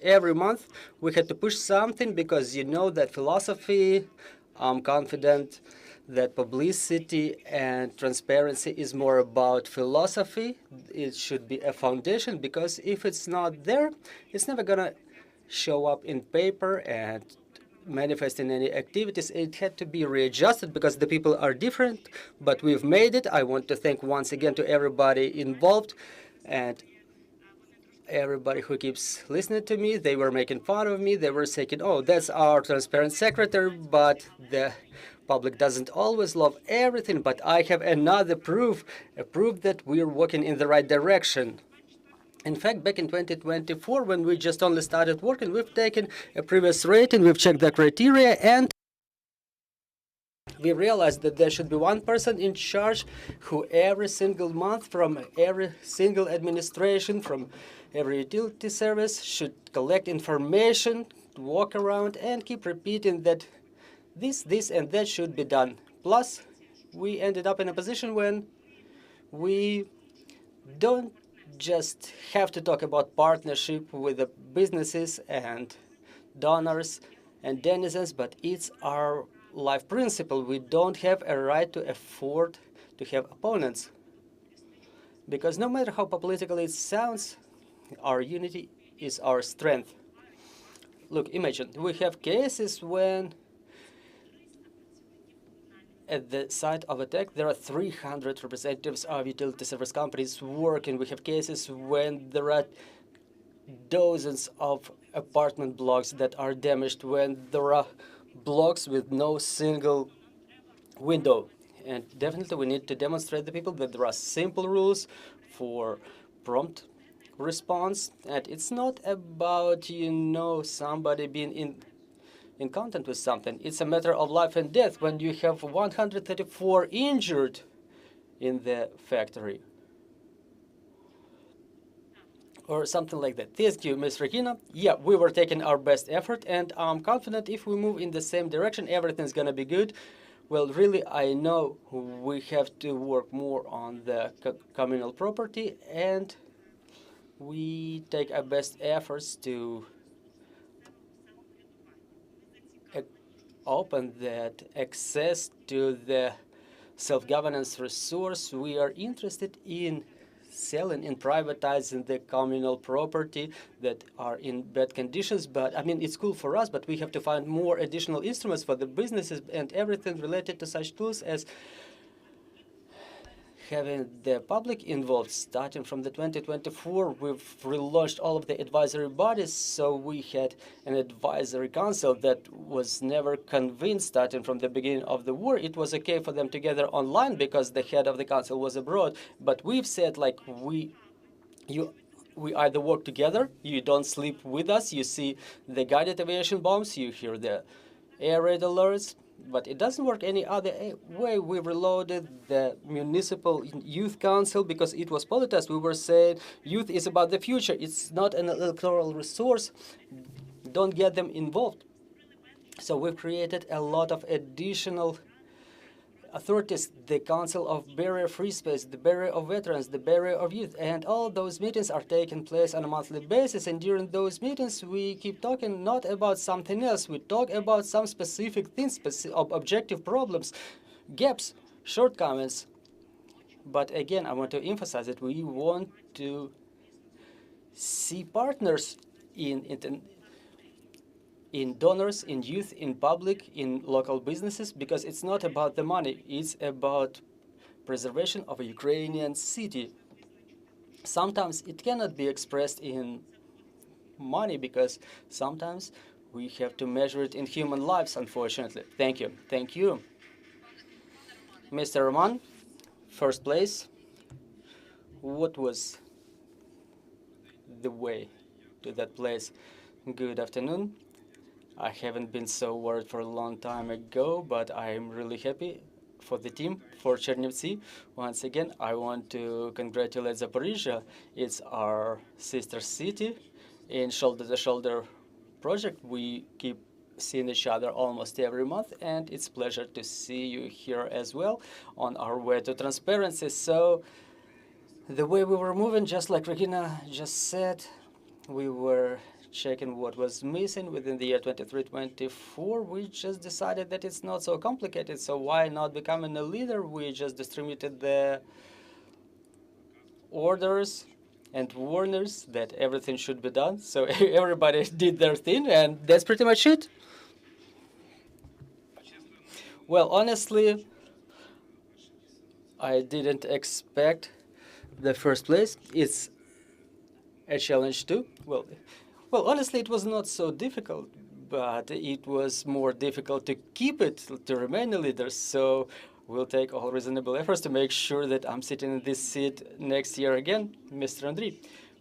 every month we had to push something because you know that philosophy, I'm confident that publicity and transparency is more about philosophy. It should be a foundation because if it's not there, it's never gonna show up in paper and manifest in any activities. It had to be readjusted because the people are different, but we've made it. I want to thank once again to everybody involved and everybody who keeps listening to me. They were making fun of me. They were saying, oh, that's our transparent secretary, but the public doesn't always love everything. But I have another proof, a proof that we're walking in the right direction. In fact, back in 2024, when we just only started working, we've taken a previous rating, we've checked the criteria, and we realized that there should be one person in charge who every single month from every single administration, from every utility service should collect information, walk around and keep repeating that this, and that should be done. Plus, we ended up in a position when we don't just have to talk about partnership with the businesses and donors and denizens, but it's our life principle. We don't have a right to afford to have opponents. Because no matter how political it sounds, our unity is our strength. Look, imagine, we have cases when at the site of attack, there are 300 representatives of utility service companies working. We have cases when there are dozens of apartment blocks that are damaged, when there are blocks with no single window. And definitely we need to demonstrate to people that there are simple rules for prompt response. And it's not about, somebody being in contact with something. It's a matter of life and death when you have 134 injured in the factory. Or something like that. Thank you, Ms. Rehina. Yeah, we were taking our best effort, and I'm confident if we move in the same direction, everything's gonna be good. Well, really, I know we have to work more on the communal property, and we take our best efforts to open that access to the self-governance resource. We are interested in selling and privatizing the communal property that are in bad conditions. But I mean, it's cool for us, but we have to find more additional instruments for the businesses and everything related to such tools as having the public involved. Starting from the 2024, we've relaunched all of the advisory bodies. So we had an advisory council that was never convened starting from the beginning of the war. It was okay for them to gather online because the head of the council was abroad. But we've said, like, we either work together, you don't sleep with us, you see the guided aviation bombs, you hear the air raid alerts, but it doesn't work any other way. We reloaded the municipal youth council because it was politicized. We were saying youth is about the future. It's not an electoral resource. Don't get them involved. So we've created a lot of additional authorities, the Council of Barrier Free Space, the Barrier of Veterans, the Barrier of Youth, and all those meetings are taking place on a monthly basis. And during those meetings, we keep talking not about something else. We talk about some specific things, objective problems, gaps, shortcomings. But again, I want to emphasize that we want to see partners in donors, in youth, in public, in local businesses, because it's not about the money. It's about preservation of a Ukrainian city. Sometimes it cannot be expressed in money because sometimes we have to measure it in human lives, unfortunately. Thank you. Thank you. Mr. Roman, first place. What was the way to that place? Good afternoon. I haven't been so worried for a long time ago, but I'm really happy for the team, for Chernivtsi. Once again, I want to congratulate Zaporizhia. It's our sister city. In shoulder-to-shoulder project, we keep seeing each other almost every month, and it's a pleasure to see you here as well on our way to transparency. So the way we were moving, just like Rehina just said, we were checking what was missing within the year 23-24. We just decided that it's not so complicated, so why not becoming a leader? We just distributed the orders and warners that everything should be done. So everybody did their thing, and that's pretty much it. Well, honestly, I didn't expect the first place. It's a challenge too. Well, honestly, it was not so difficult, but it was more difficult to keep it, to remain a leader. So we'll take all reasonable efforts to make sure that I'm sitting in this seat next year again, Mr. Andrii.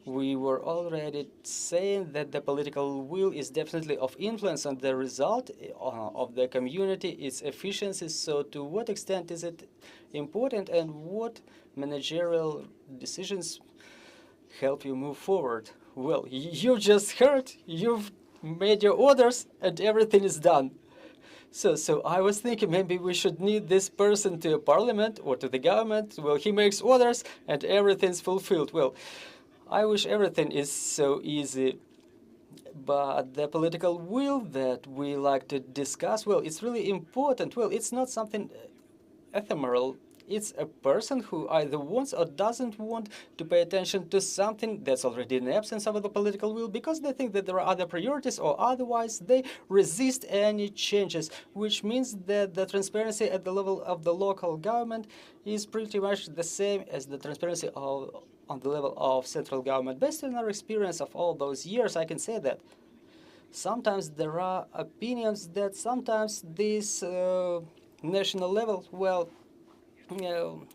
We were already saying that the political will is definitely of influence on the result of the community, its efficiency. So to what extent is it important, and what managerial decisions help you move forward? Well, you just heard, you've made your orders, and everything is done. So I was thinking maybe we should need this person to parliament or to the government. Well, he makes orders and everything's fulfilled. Well, I wish everything is so easy. But the political will that we like to discuss, well, it's really important. Well, it's not something ephemeral. It's a person who either wants or doesn't want to pay attention to something that's already in the absence of the political will because they think that there are other priorities, or otherwise they resist any changes, which means that the transparency at the level of the local government is pretty much the same as the transparency on the level of central government. Based on our experience of all those years, I can say that sometimes there are opinions that sometimes this national level, well,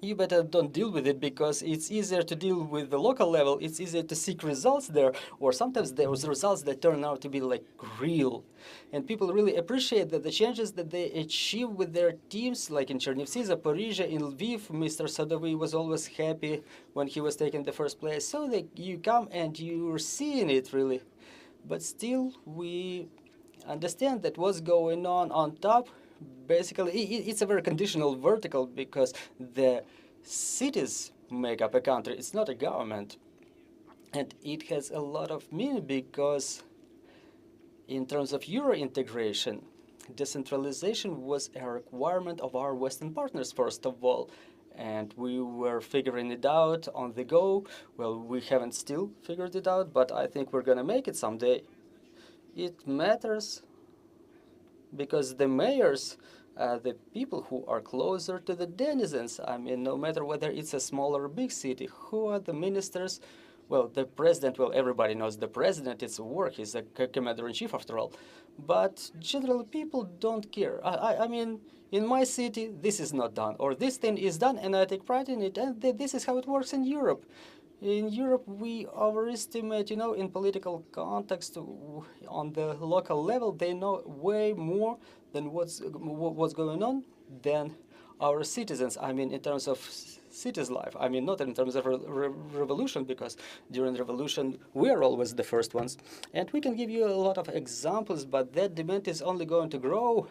you better don't deal with it because it's easier to deal with the local level. It's easier to seek results there, or sometimes there's results that turn out to be like real. And people really appreciate that the changes that they achieve with their teams, like in Chernivtsi, Zaporizhia, in Lviv, Mr. Sadovy was always happy when he was taking the first place. So that you come and you're seeing it really. But still, we understand that what's going on top, basically, it's a very conditional vertical because the cities make up a country. It's not a government. And it has a lot of meaning because in terms of Eurointegration, decentralization was a requirement of our Western partners, first of all. And we were figuring it out on the go. Well, we haven't still figured it out, but I think we're going to make it someday. It matters because the mayors are the people who are closer to the denizens. I mean, no matter whether it's a small or a big city, who are the ministers? Well, the president, well, everybody knows the president, it's a war, he's a commander-in-chief after all. But generally, people don't care. I mean, in my city, this is not done, or this thing is done, and I take pride in it, and this is how it works in Europe. In Europe, we overestimate, in political context, on the local level, they know way more than what's going on than our citizens. I mean, in terms of cities' life. I mean, not in terms of revolution, because during revolution, we are always the first ones. And we can give you a lot of examples, but that demand is only going to grow,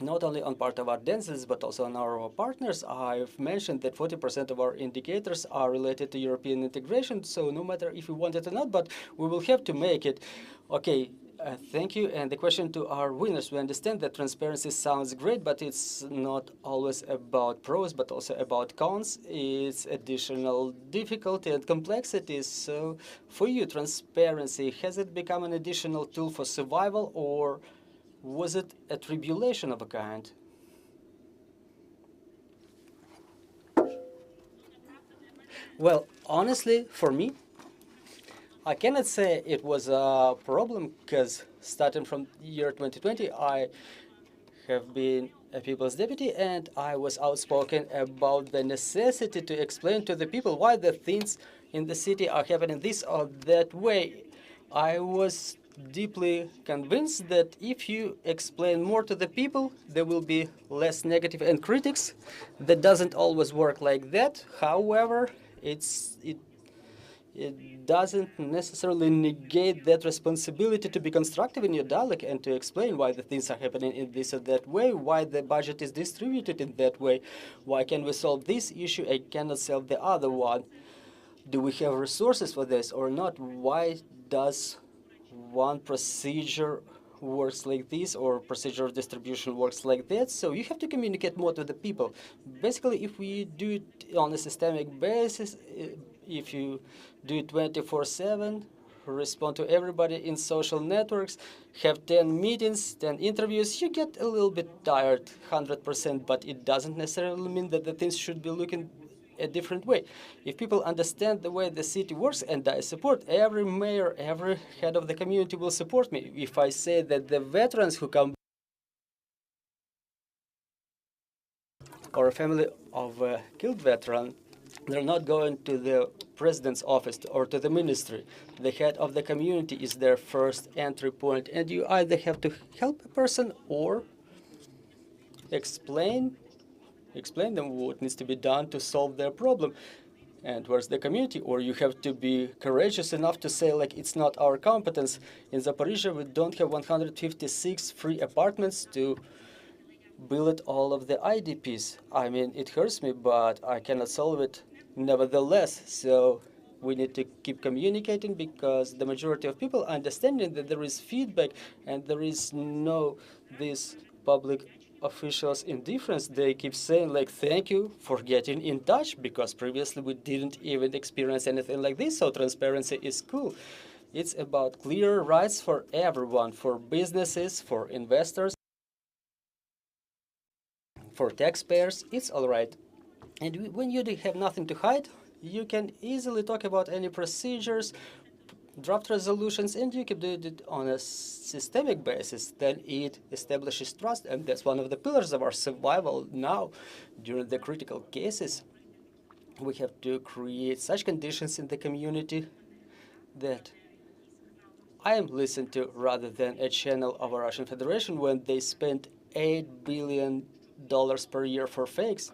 not only on part of our densities, but also on our partners. I've mentioned that 40% of our indicators are related to European integration, so no matter if we want it or not, but we will have to make it. Okay, thank you. And the question to our winners, we understand that transparency sounds great, but it's not always about pros, but also about cons. It's additional difficulty and complexity. So for you, transparency, has it become an additional tool for survival, or was it a tribulation of a kind? Well, honestly, for me, I cannot say it was a problem because starting from year 2020, I have been a people's deputy, and I was outspoken about the necessity to explain to the people why the things in the city are happening this or that way. I was deeply convinced that if you explain more to the people, there will be less negative and critics. That doesn't always work like that. However, it doesn't necessarily negate that responsibility to be constructive in your dialogue and to explain why the things are happening in this or that way, why the budget is distributed in that way, why can we solve this issue and cannot solve the other one. Do we have resources for this or not? Why does one procedure works like this or procedure of distribution works like that? So you have to communicate more to the people. Basically, if we do it on a systemic basis, if you do it 24/7, respond to everybody in social networks, have 10 meetings, 10 interviews, you get a little bit tired, 100%, but it doesn't necessarily mean that the things should be looking a different way. If people understand the way the city works, and I support every mayor, every head of the community will support me. If I say that the veterans who come or a family of a killed veteran, they're not going to the president's office or to the ministry. The head of the community is their first entry point, and you either have to help a person or explain them what needs to be done to solve their problem and where's the community, or you have to be courageous enough to say, like, it's not our competence. In Zaporizhia, we don't have 156 free apartments to build all of the IDPs. I mean, it hurts me, but I cannot solve it nevertheless. So we need to keep communicating because the majority of people understanding that there is feedback and there is no this public officials' indifference. They keep saying, like, thank you for getting in touch because previously we didn't even experience anything like this, so transparency is cool. It's about clear rights for everyone, for businesses, for investors, for taxpayers. It's all right. And when you have nothing to hide, you can easily talk about any procedures, draft resolutions, and you can do it on a systemic basis. Then it establishes trust, and that's one of the pillars of our survival now. During the critical cases, we have to create such conditions in the community that I am listened to rather than a channel of a Russian Federation when they spend $8 billion per year for fakes.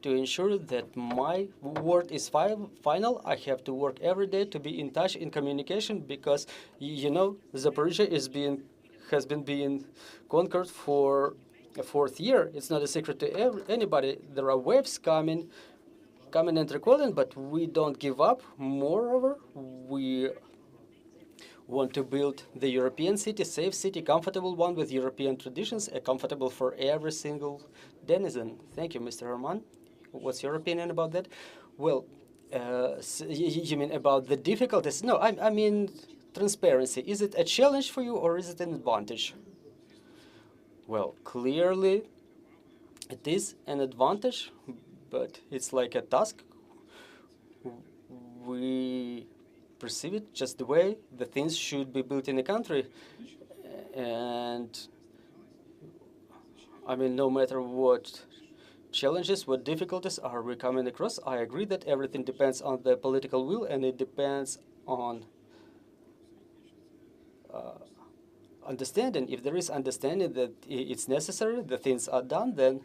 To ensure that my word is final, I have to work every day to be in touch in communication because, you know, Zaporizhia has been being conquered for a fourth year. It's not a secret to anybody. There are waves coming and recalling, but we don't give up. Moreover, we want to build the European city, safe city, comfortable one with European traditions, comfortable for every single denizen. Thank you, Mr. Herman. What's your opinion about that? Well, you mean about the difficulties? No, I mean transparency. Is it a challenge for you or is it an advantage? Well, clearly it is an advantage, but it's like a task. We perceive it just the way the things should be built in a country. And I mean, no matter what challenges, what difficulties are we coming across, I agree that everything depends on the political will and it depends on understanding. If there is understanding that it's necessary, the things are done, then.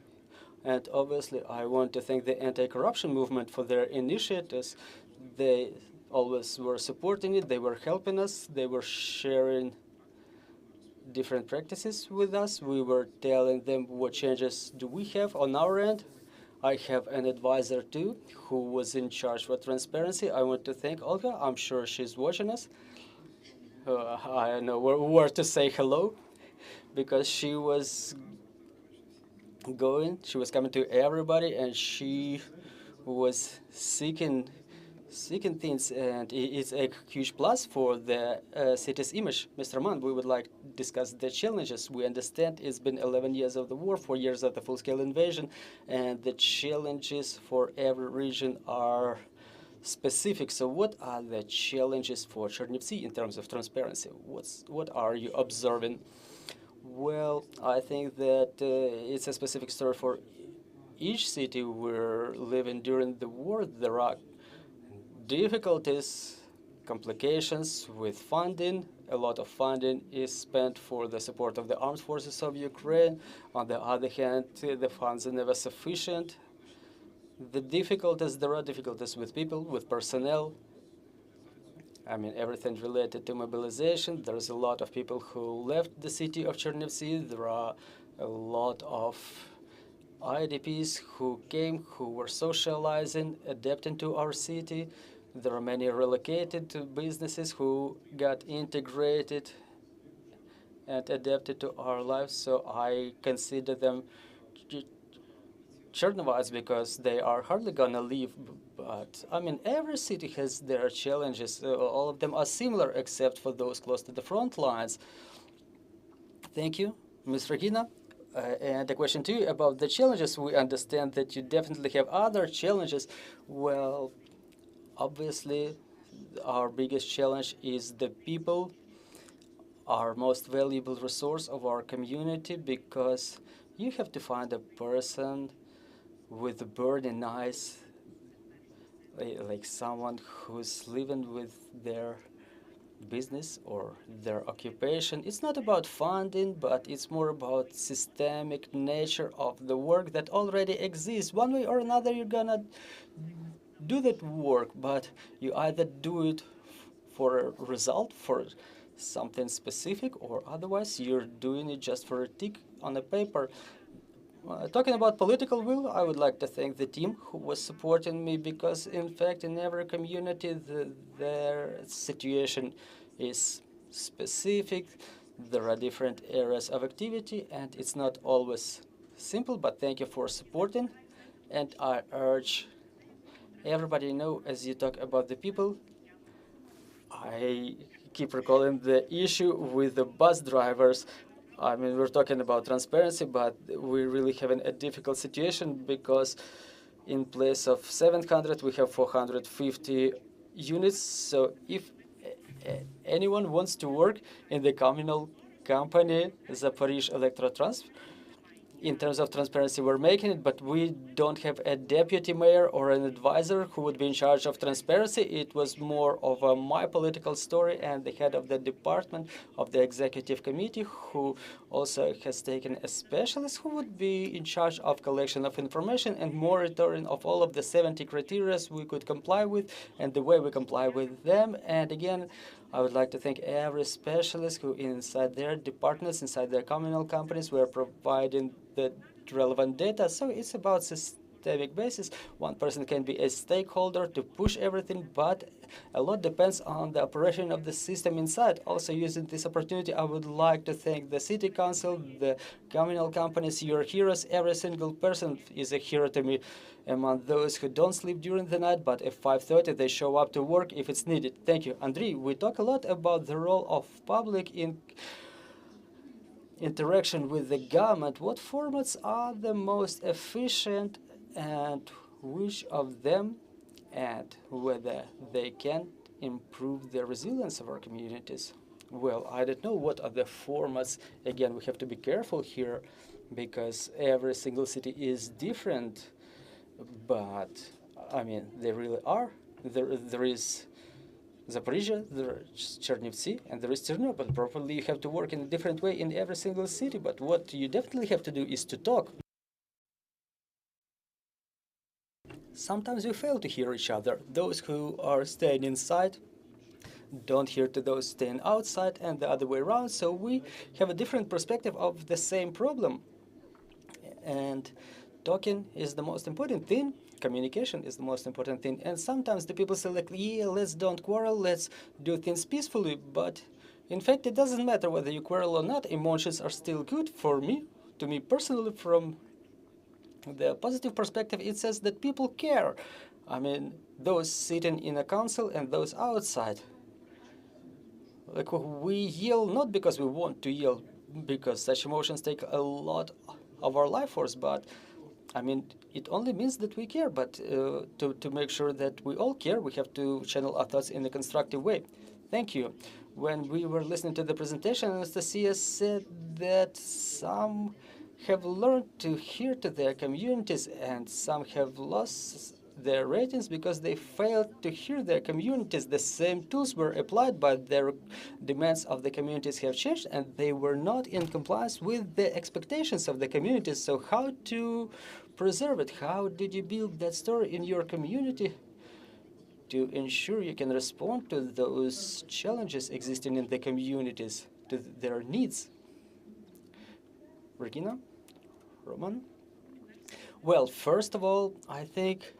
And obviously, I want to thank the anti-corruption movement for their initiatives. They always were supporting it. They were helping us. They were sharing different practices with us. We were telling them what changes do we have on our end. I have an advisor too who was in charge for transparency. I want to thank Olga. I'm sure she's watching us. I don't know where to say hello because she was coming to everybody and she was seeking things, and it's a huge plus for the city's image. Mr. Mann, we would like to discuss the challenges. We understand it's been 11 years of the war, 4 years of the full-scale invasion, and the challenges for every region are specific. So what are the challenges for Chernivtsi in terms of transparency? What are you observing? Well, I think that it's a specific story for each city we're living during the war. There are difficulties, complications with funding, A lot of funding is spent for the support of the armed forces of Ukraine. On the other hand, the funds are never sufficient. There are difficulties with people, with personnel. I mean, everything related to mobilization. There's a lot of people who left the city of Chernivtsi. There are a lot of IDPs who came, who were socializing, adapting to our city. There are many relocated businesses who got integrated and adapted to our lives. So I consider them Chernovites because they are hardly gonna leave. But I mean, every city has their challenges. All of them are similar, except for those close to the front lines. Thank you, Ms. Rehina. And a question to you about the challenges. We understand that you definitely have other challenges. Well, obviously, our biggest challenge is the people, our most valuable resource of our community, because you have to find a person with burning eyes, like someone who's living with their business or their occupation. It's not about funding, but it's more about systemic nature of the work that already exists. One way or another, you're gonna do that work, but you either do it for a result, for something specific, or otherwise you're doing it just for a tick on a paper. Talking about political will, I would like to thank the team who was supporting me, because in fact in every community their situation is specific. There are different areas of activity and it's not always simple, but thank you for supporting. And I urge everybody know, as you talk about the people, I keep recalling the issue with the bus drivers. I mean, we're talking about transparency, but we're really having a difficult situation because in place of 700, we have 450 units. So if anyone wants to work in the communal company, Zaporizhia Electrotrans, in terms of transparency, we're making it, but we don't have a deputy mayor or an advisor who would be in charge of transparency. It was more of my political story, and the head of the department of the executive committee, who also has taken a specialist who would be in charge of collection of information and monitoring of all of the 70 criteria we could comply with and the way we comply with them. And again, I would like to thank every specialist who inside their departments, inside their communal companies, were providing the relevant data. So it's about systemic basis. One person can be a stakeholder to push everything, but a lot depends on the operation of the system inside. Also, using this opportunity, I would like to thank the city council, the communal companies, your heroes. Every single person is a hero to me. Among those who don't sleep during the night, but at 5:30 they show up to work if it's needed. Thank you. Andrii, we talk a lot about the role of public in interaction with the government. What formats are the most efficient and which of them, and whether they can improve the resilience of our communities? Well, I don't know what are the formats. Again, we have to be careful here because every single city is different. But, I mean, they really are. There is Zaporizhia, there is Chernivtsi, and there is Chernobyl. Probably you have to work in a different way in every single city, but what you definitely have to do is to talk. Sometimes we fail to hear each other. Those who are staying inside don't hear to those staying outside, and the other way around. So we have a different perspective of the same problem. And talking is the most important thing. Communication is the most important thing. And sometimes the people say, like, yeah, let's don't quarrel, let's do things peacefully. But in fact, it doesn't matter whether you quarrel or not. Emotions are still good for me. To me personally, from the positive perspective, it says that people care. I mean, those sitting in a council and those outside. Like, we yell not because we want to yell, because such emotions take a lot of our life force, but I mean, it only means that we care, but to make sure that we all care, we have to channel our thoughts in a constructive way. Thank you. When we were listening to the presentation, Anastasiia said that some have learned to hear to their communities and some have lost their ratings because they failed to hear their communities. The same tools were applied, but their demands of the communities have changed, and they were not in compliance with the expectations of the communities. So how to preserve it? How did you build that story in your community to ensure you can respond to those challenges existing in the communities, to their needs? Rehina? Roman? Well, first of all, I think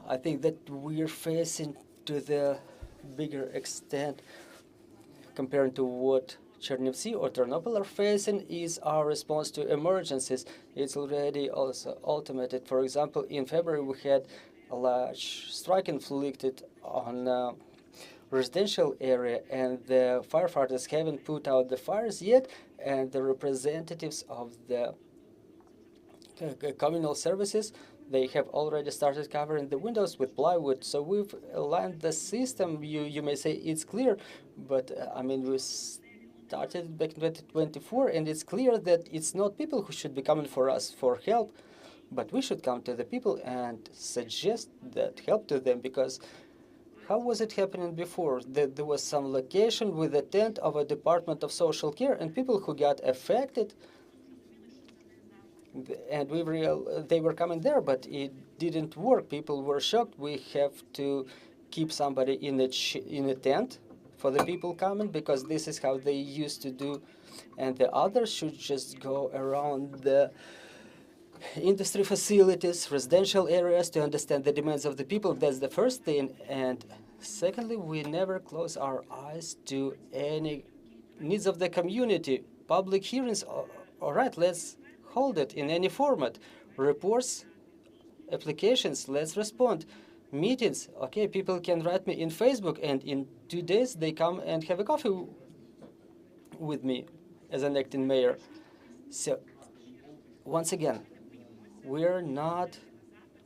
that we're facing to the bigger extent compared to what Chernivtsi or Ternopil are facing is our response to emergencies. It's already also automated. For example, in February we had a large strike inflicted on a residential area, and the firefighters haven't put out the fires yet, and the representatives of the communal services, they have already started covering the windows with plywood. So we've aligned the system. You may say it's clear, but I mean, we started back in 2024, and it's clear that it's not people who should be coming for us for help, but we should come to the people and suggest that help to them, because how was it happening before? There was some location with a tent of a Department of Social Care, and people who got affected, and they were coming there, but it didn't work. People were shocked. We have to keep somebody in a tent for the people coming, because this is how they used to do, and the others should just go around the industry facilities, residential areas, to understand the demands of the people. That's the first thing. And secondly, we never close our eyes to any needs of the community. Public hearings, all right, let's hold it in any format. Reports, applications, let's respond. Meetings, okay, people can write me in Facebook, and in 2 days they come and have a coffee with me as an acting mayor. So once again, we're not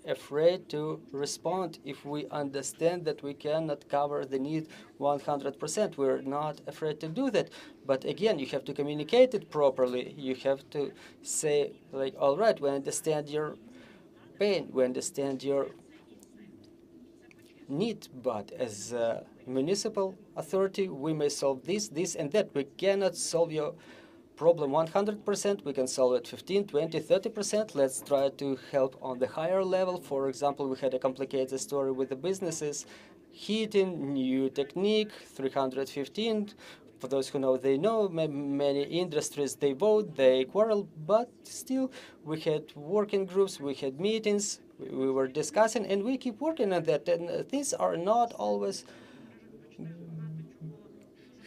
afraid to respond if we understand that we cannot cover the need 100%. We're not afraid to do that. But again, you have to communicate it properly. You have to say, like, all right, we understand your pain, we understand your need, but as a municipal authority, we may solve this, this, and that. We cannot solve your problem 100%. We can solve it 15, 20, 30%. Let's try to help on the higher level. For example, we had a complicated story with the businesses. Heating, new technique, 315. For those who know, they know. Many industries, they vote, they quarrel, but still we had working groups, we had meetings, we were discussing, and we keep working on that. And things are not always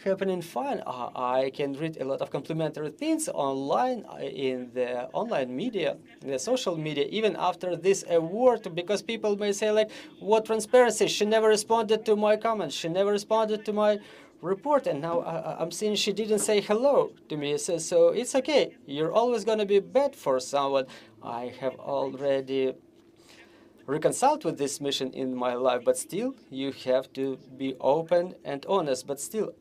happening fine. I can read a lot of complimentary things online, in the online media, in the social media, even after this award, because people may say, like, what transparency? She never responded to my comments. She never responded to my report. And now I'm seeing she didn't say hello to me. So it's okay. You're always going to be bad for someone. I have already reconciled with this mission in my life, but still, you have to be open and honest. But still,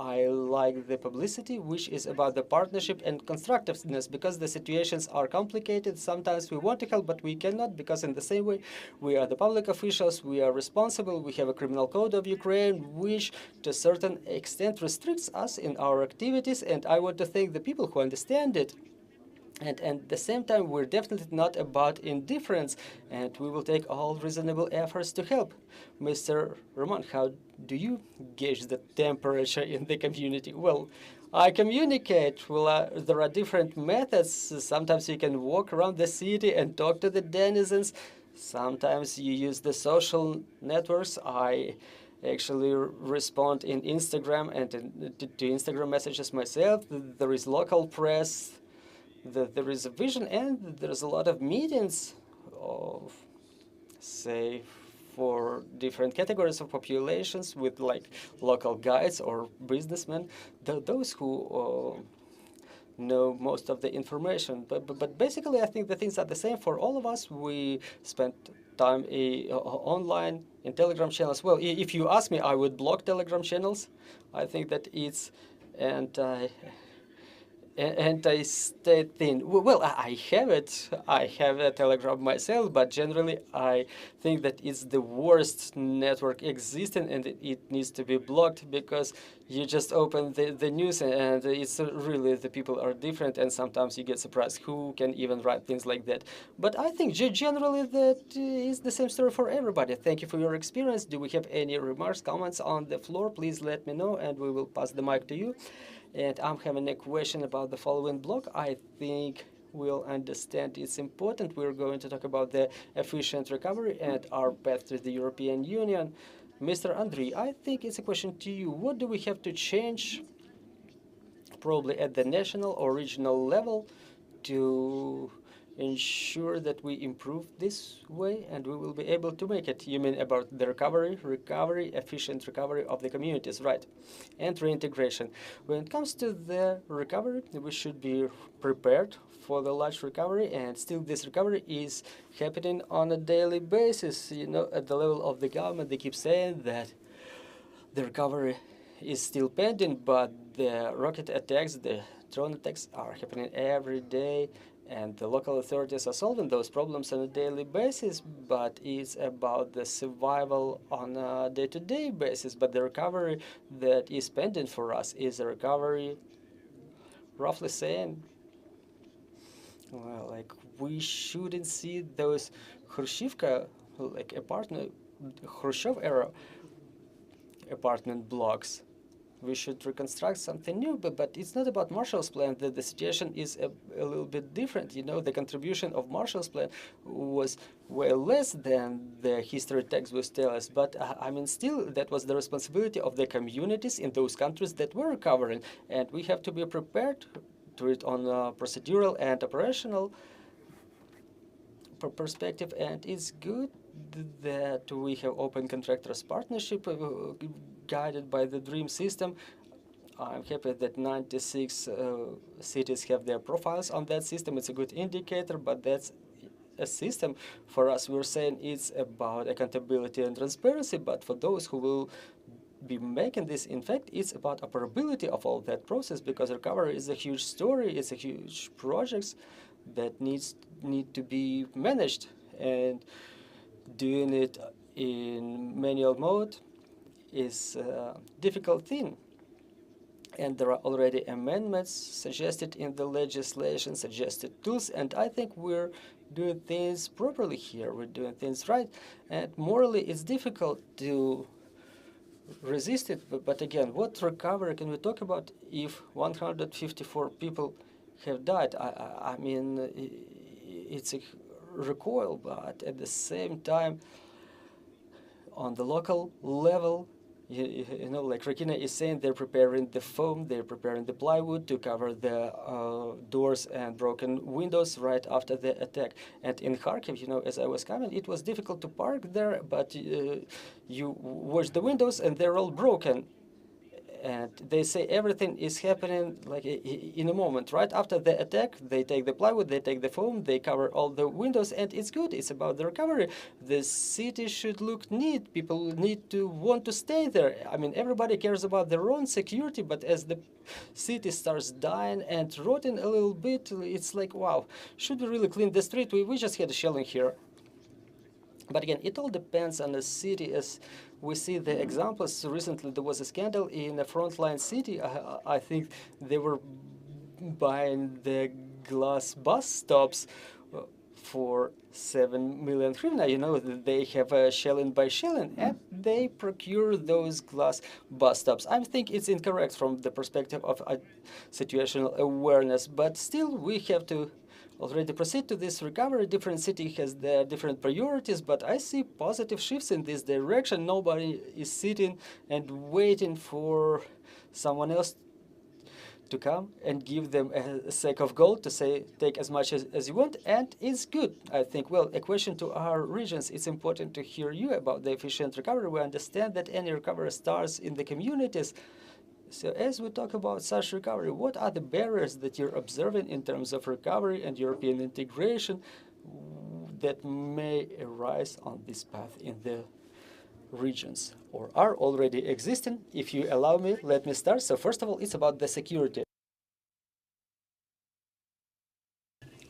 I like the publicity, which is about the partnership and constructiveness, because the situations are complicated. Sometimes we want to help, but we cannot, because in the same way, we are the public officials, we are responsible, we have a criminal code of Ukraine, which to a certain extent restricts us in our activities, and I want to thank the people who understand it. And at the same time, we're definitely not about indifference, and we will take all reasonable efforts to help. Mr. Roman, how do you gauge the temperature in the community? Well, I communicate. Well, there are different methods. Sometimes you can walk around the city and talk to the denizens. Sometimes you use the social networks. I actually respond in Instagram and to Instagram messages myself. There is local press. There is a vision, and there's a lot of meetings of, say, for different categories of populations with, like, local guides or businessmen, those who know most of the information. But basically, I think the things are the same for all of us. We spend time online in Telegram channels. Well, if you ask me, I would block Telegram channels. I think that it's anti-state thing. Well, I have it. I have a Telegram myself, but generally I think that it's the worst network existing, and it needs to be blocked because you just open the news and it's really the people are different, and sometimes you get surprised who can even write things like that. But I think generally that is the same story for everybody. Thank you for your experience. Do we have any remarks, comments on the floor? Please let me know, and we will pass the mic to you. And I'm having a question about the following block. I think we'll understand it's important. We're going to talk about the efficient recovery and our path to the European Union. Mr. Andrii, I think it's a question to you. What do we have to change, probably at the national or regional level, to ensure that we improve this way and we will be able to make it? You mean about the recovery, efficient recovery of the communities, right? And reintegration. When it comes to the recovery, we should be prepared for the large recovery, and still this recovery is happening on a daily basis. You know, at the level of the government, they keep saying that the recovery is still pending, but the rocket attacks, the drone attacks are happening every day, and the local authorities are solving those problems on a daily basis, but it's about the survival on a day-to-day basis. But the recovery that is pending for us is a recovery, roughly saying, well, like, we shouldn't see those Khrushchevka, like Khrushchev era apartment blocks. We should reconstruct something new, but it's not about Marshall's Plan. The situation is a little bit different. You know, the contribution of Marshall's Plan was way less than the history textbooks tell us. But I mean, still, that was the responsibility of the communities in those countries that were recovering, and we have to be prepared to it on a procedural and operational perspective. And it's good that we have open contractors partnership guided by the DREAM system. I'm happy that 96 cities have their profiles on that system. It's a good indicator, but that's a system. For us, we're saying it's about accountability and transparency, but for those who will be making this, in fact, it's about operability of all that process, because recovery is a huge story, it's a huge project that need to be managed, and doing it in manual mode is a difficult thing. And there are already amendments suggested in the legislation, suggested tools, and I think we're doing things properly here. We're doing things right, and morally it's difficult to resist it. But again, what recovery can we talk about if 154 people have died? I mean, it's a recoil, but at the same time, on the local level, you know, like Rehina is saying, they're preparing the foam, they're preparing the plywood to cover the doors and broken windows right after the attack. And in Kharkiv, you know, as I was coming, it was difficult to park there, but you watch the windows and they're all broken. And they say everything is happening like in a moment. Right after the attack, they take the plywood, they take the foam, they cover all the windows, and it's good. It's about the recovery. The city should look neat. People need to want to stay there. I mean, everybody cares about their own security, but as the city starts dying and rotting a little bit, it's like, wow, should we really clean the street? We just had a shelling here. But again, it all depends on the city. As we see the examples, recently there was a scandal in a frontline city. I think they were buying the glass bus stops for 7 million hryvnia. You know, they have a shilling by shilling, and they procure those glass bus stops. I think it's incorrect from the perspective of situational awareness, but still we have to already proceed to this recovery. Different city has their different priorities, but I see positive shifts in this direction. Nobody is sitting and waiting for someone else to come and give them a sack of gold to say, take as much as you want, and it's good, I think. Well, a question to our regions, it's important to hear you about the efficient recovery. We understand that any recovery starts in the communities. So as we talk about such recovery, what are the barriers that you're observing in terms of recovery and European integration that may arise on this path in the regions or are already existing? If you allow me, let me start. So first of all, it's about the security.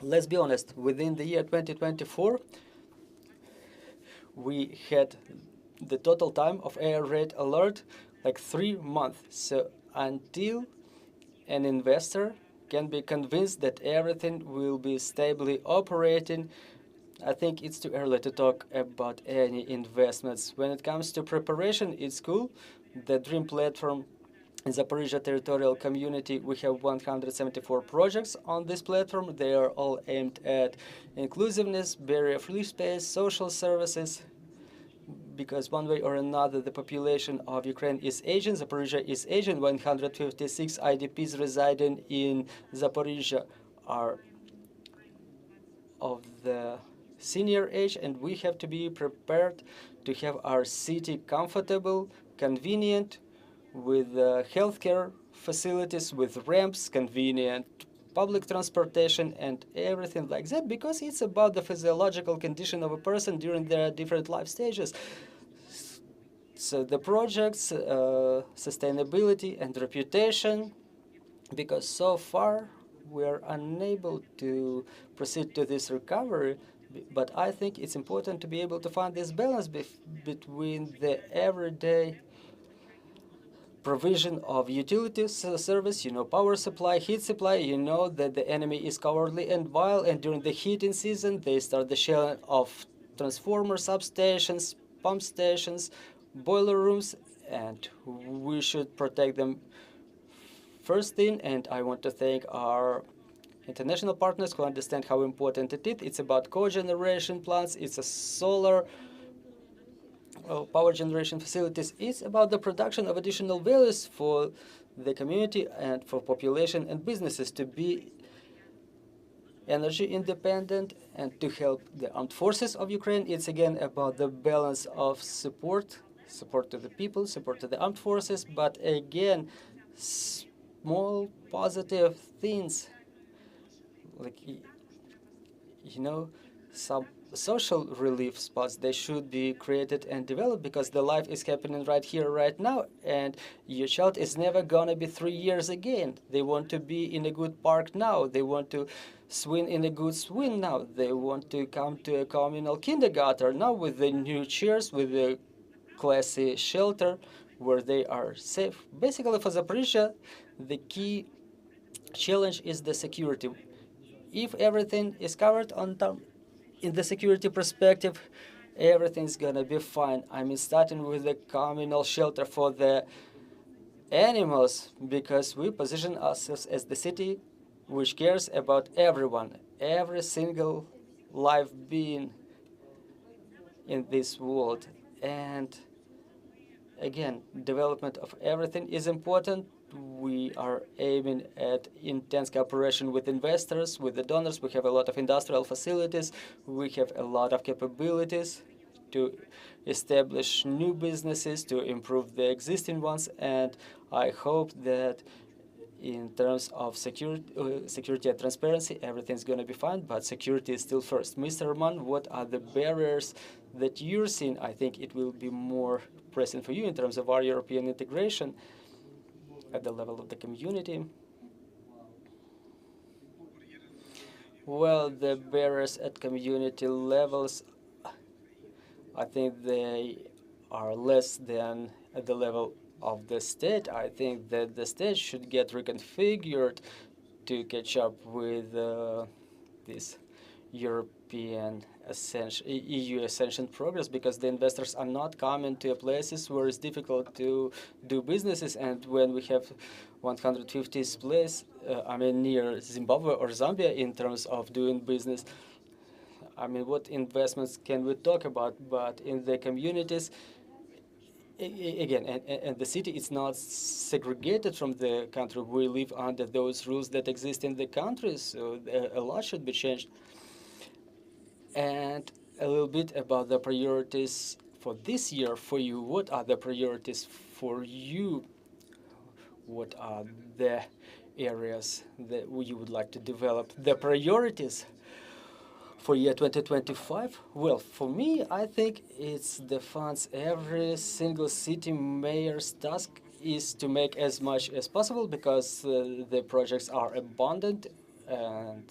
let's be honest, within the year 2024, we had the total time of air raid alert like 3 months. So until an investor can be convinced that everything will be stably operating, I think it's too early to talk about any investments. When it comes to preparation, it's cool. The Dream platform in Zaporizhia territorial community, we have 174 projects on this platform. They are all aimed at inclusiveness, barrier-free space, social services, because one way or another the population of Ukraine is Asian, Zaporizhia is Asian. 156 IDPs residing in Zaporizhia are of the senior age, and we have to be prepared to have our city comfortable, convenient, with healthcare facilities, with ramps, convenient public transportation, and everything like that, because it's about the physiological condition of a person during their different life stages. So the projects, sustainability and reputation, because so far we are unable to proceed to this recovery, but I think it's important to be able to find this balance between the everyday provision of utilities service, power supply, heat supply. You know that the enemy is cowardly and vile, and during the heating season, they start the shelling of transformer substations, pump stations, boiler rooms, and we should protect them first thing. And I want to thank our international partners who understand how important it is. It's about cogeneration plants. It's a solar power generation facilities. It's about the production of additional values for the community and for population and businesses to be energy independent and to help the armed forces of Ukraine. It's again about the balance of support to the people, support to the armed forces, but again, small positive things, like, some social relief spots, they should be created and developed, because the life is happening right here, right now, and your child is never gonna be 3 years again. They want to be in a good park now. They want to swim in a good swim now. They want to come to a communal kindergarten now with the new chairs, with the classy shelter where they are safe. Basically, for Zaporizhia, the key challenge is the security. If everything is covered on time, in the security perspective, everything's gonna be fine. I mean, starting with the communal shelter for the animals, because we position ourselves as the city which cares about everyone, every single life being in this world. And again, development of everything is important. We are aiming at intense cooperation with investors, with the donors. We have a lot of industrial facilities. We have a lot of capabilities to establish new businesses, to improve the existing ones. And I hope that in terms of security and transparency, everything's going to be fine, but security is still first. Mr. Roman, what are the barriers that you're seeing? I think it will be more pressing for you in terms of our European integration at the level of the community. Well, the barriers at community levels, I think they are less than at the level of the state. I think that the state should get reconfigured to catch up with this European EU ascension progress, because the investors are not coming to places where it's difficult to do businesses. And when we have 150 place, near Zimbabwe or Zambia in terms of doing business, I mean, what investments can we talk about? But in the communities, again, and the city is not segregated from the country. We live under those rules that exist in the country, so a lot should be changed. And a little bit about the priorities for this year for you. What are the priorities for you? What are the areas that you would like to develop? The priorities for year 2025? Well, for me, I think it's the funds. Every single city mayor's task is to make as much as possible, because the projects are abundant, and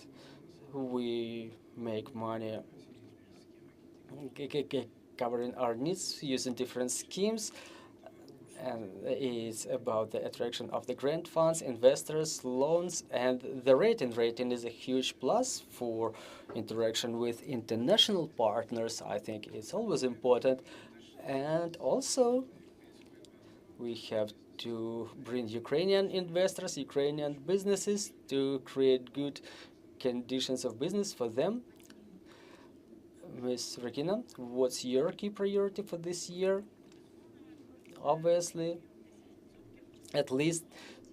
we make money covering our needs using different schemes. And it's about the attraction of the grant funds, investors, loans, and the rating. Rating is a huge plus for interaction with international partners. I think it's always important. And also, we have to bring Ukrainian investors, Ukrainian businesses to create good conditions of business for them. Ms. Rehina, what's your key priority for this year? Obviously, at least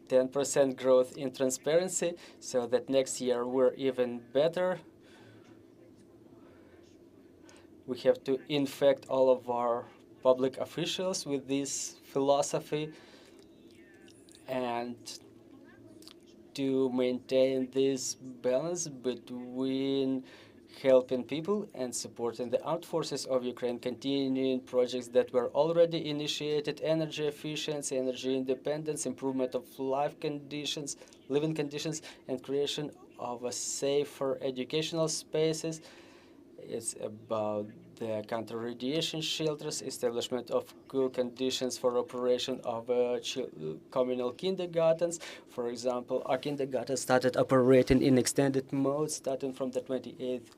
10% growth in transparency, so that next year we're even better. We have to infect all of our public officials with this philosophy and to maintain this balance between helping people and supporting the armed forces of Ukraine, continuing projects that were already initiated: energy efficiency, energy independence, improvement of life conditions, living conditions, and creation of a safer educational spaces. It's about the counter-radiation shelters, establishment of cool conditions for operation of communal kindergartens. For example, our kindergarten started operating in extended mode starting from the 28th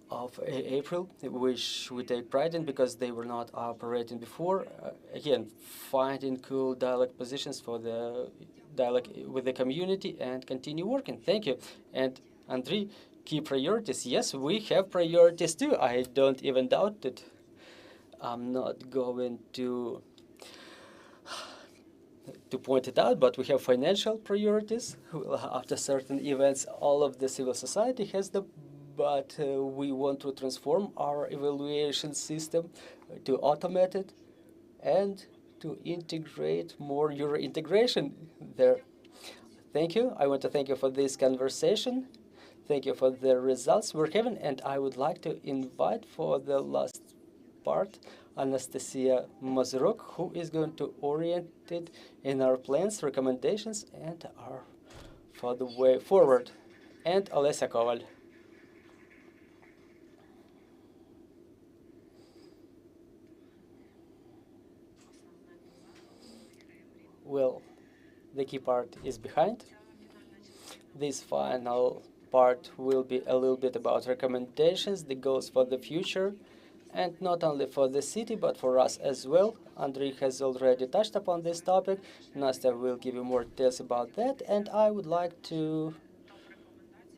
of April, which we take pride in because they were not operating before. Again, finding cool dialogue positions for the dialogue with the community and continue working. Thank you. And Andrii, key priorities. Yes, we have priorities too. I don't even doubt it. I'm not going to point it out, but we have financial priorities. After certain events, all of the civil society has them, but we want to transform our evaluation system to automate it and to integrate more Eurointegration there. Thank you. I want to thank you for this conversation. Thank you for the results we're having, and I would like to invite for the last part Anastasiia Mazurok, who is going to orient it in our plans, recommendations, and our for the way forward, and Olesia Koval. Well, the key part is behind. This final part will be a little bit about recommendations, the goals for the future, and not only for the city, but for us as well. Andrii has already touched upon this topic. Nastya will give you more details about that, and I would like to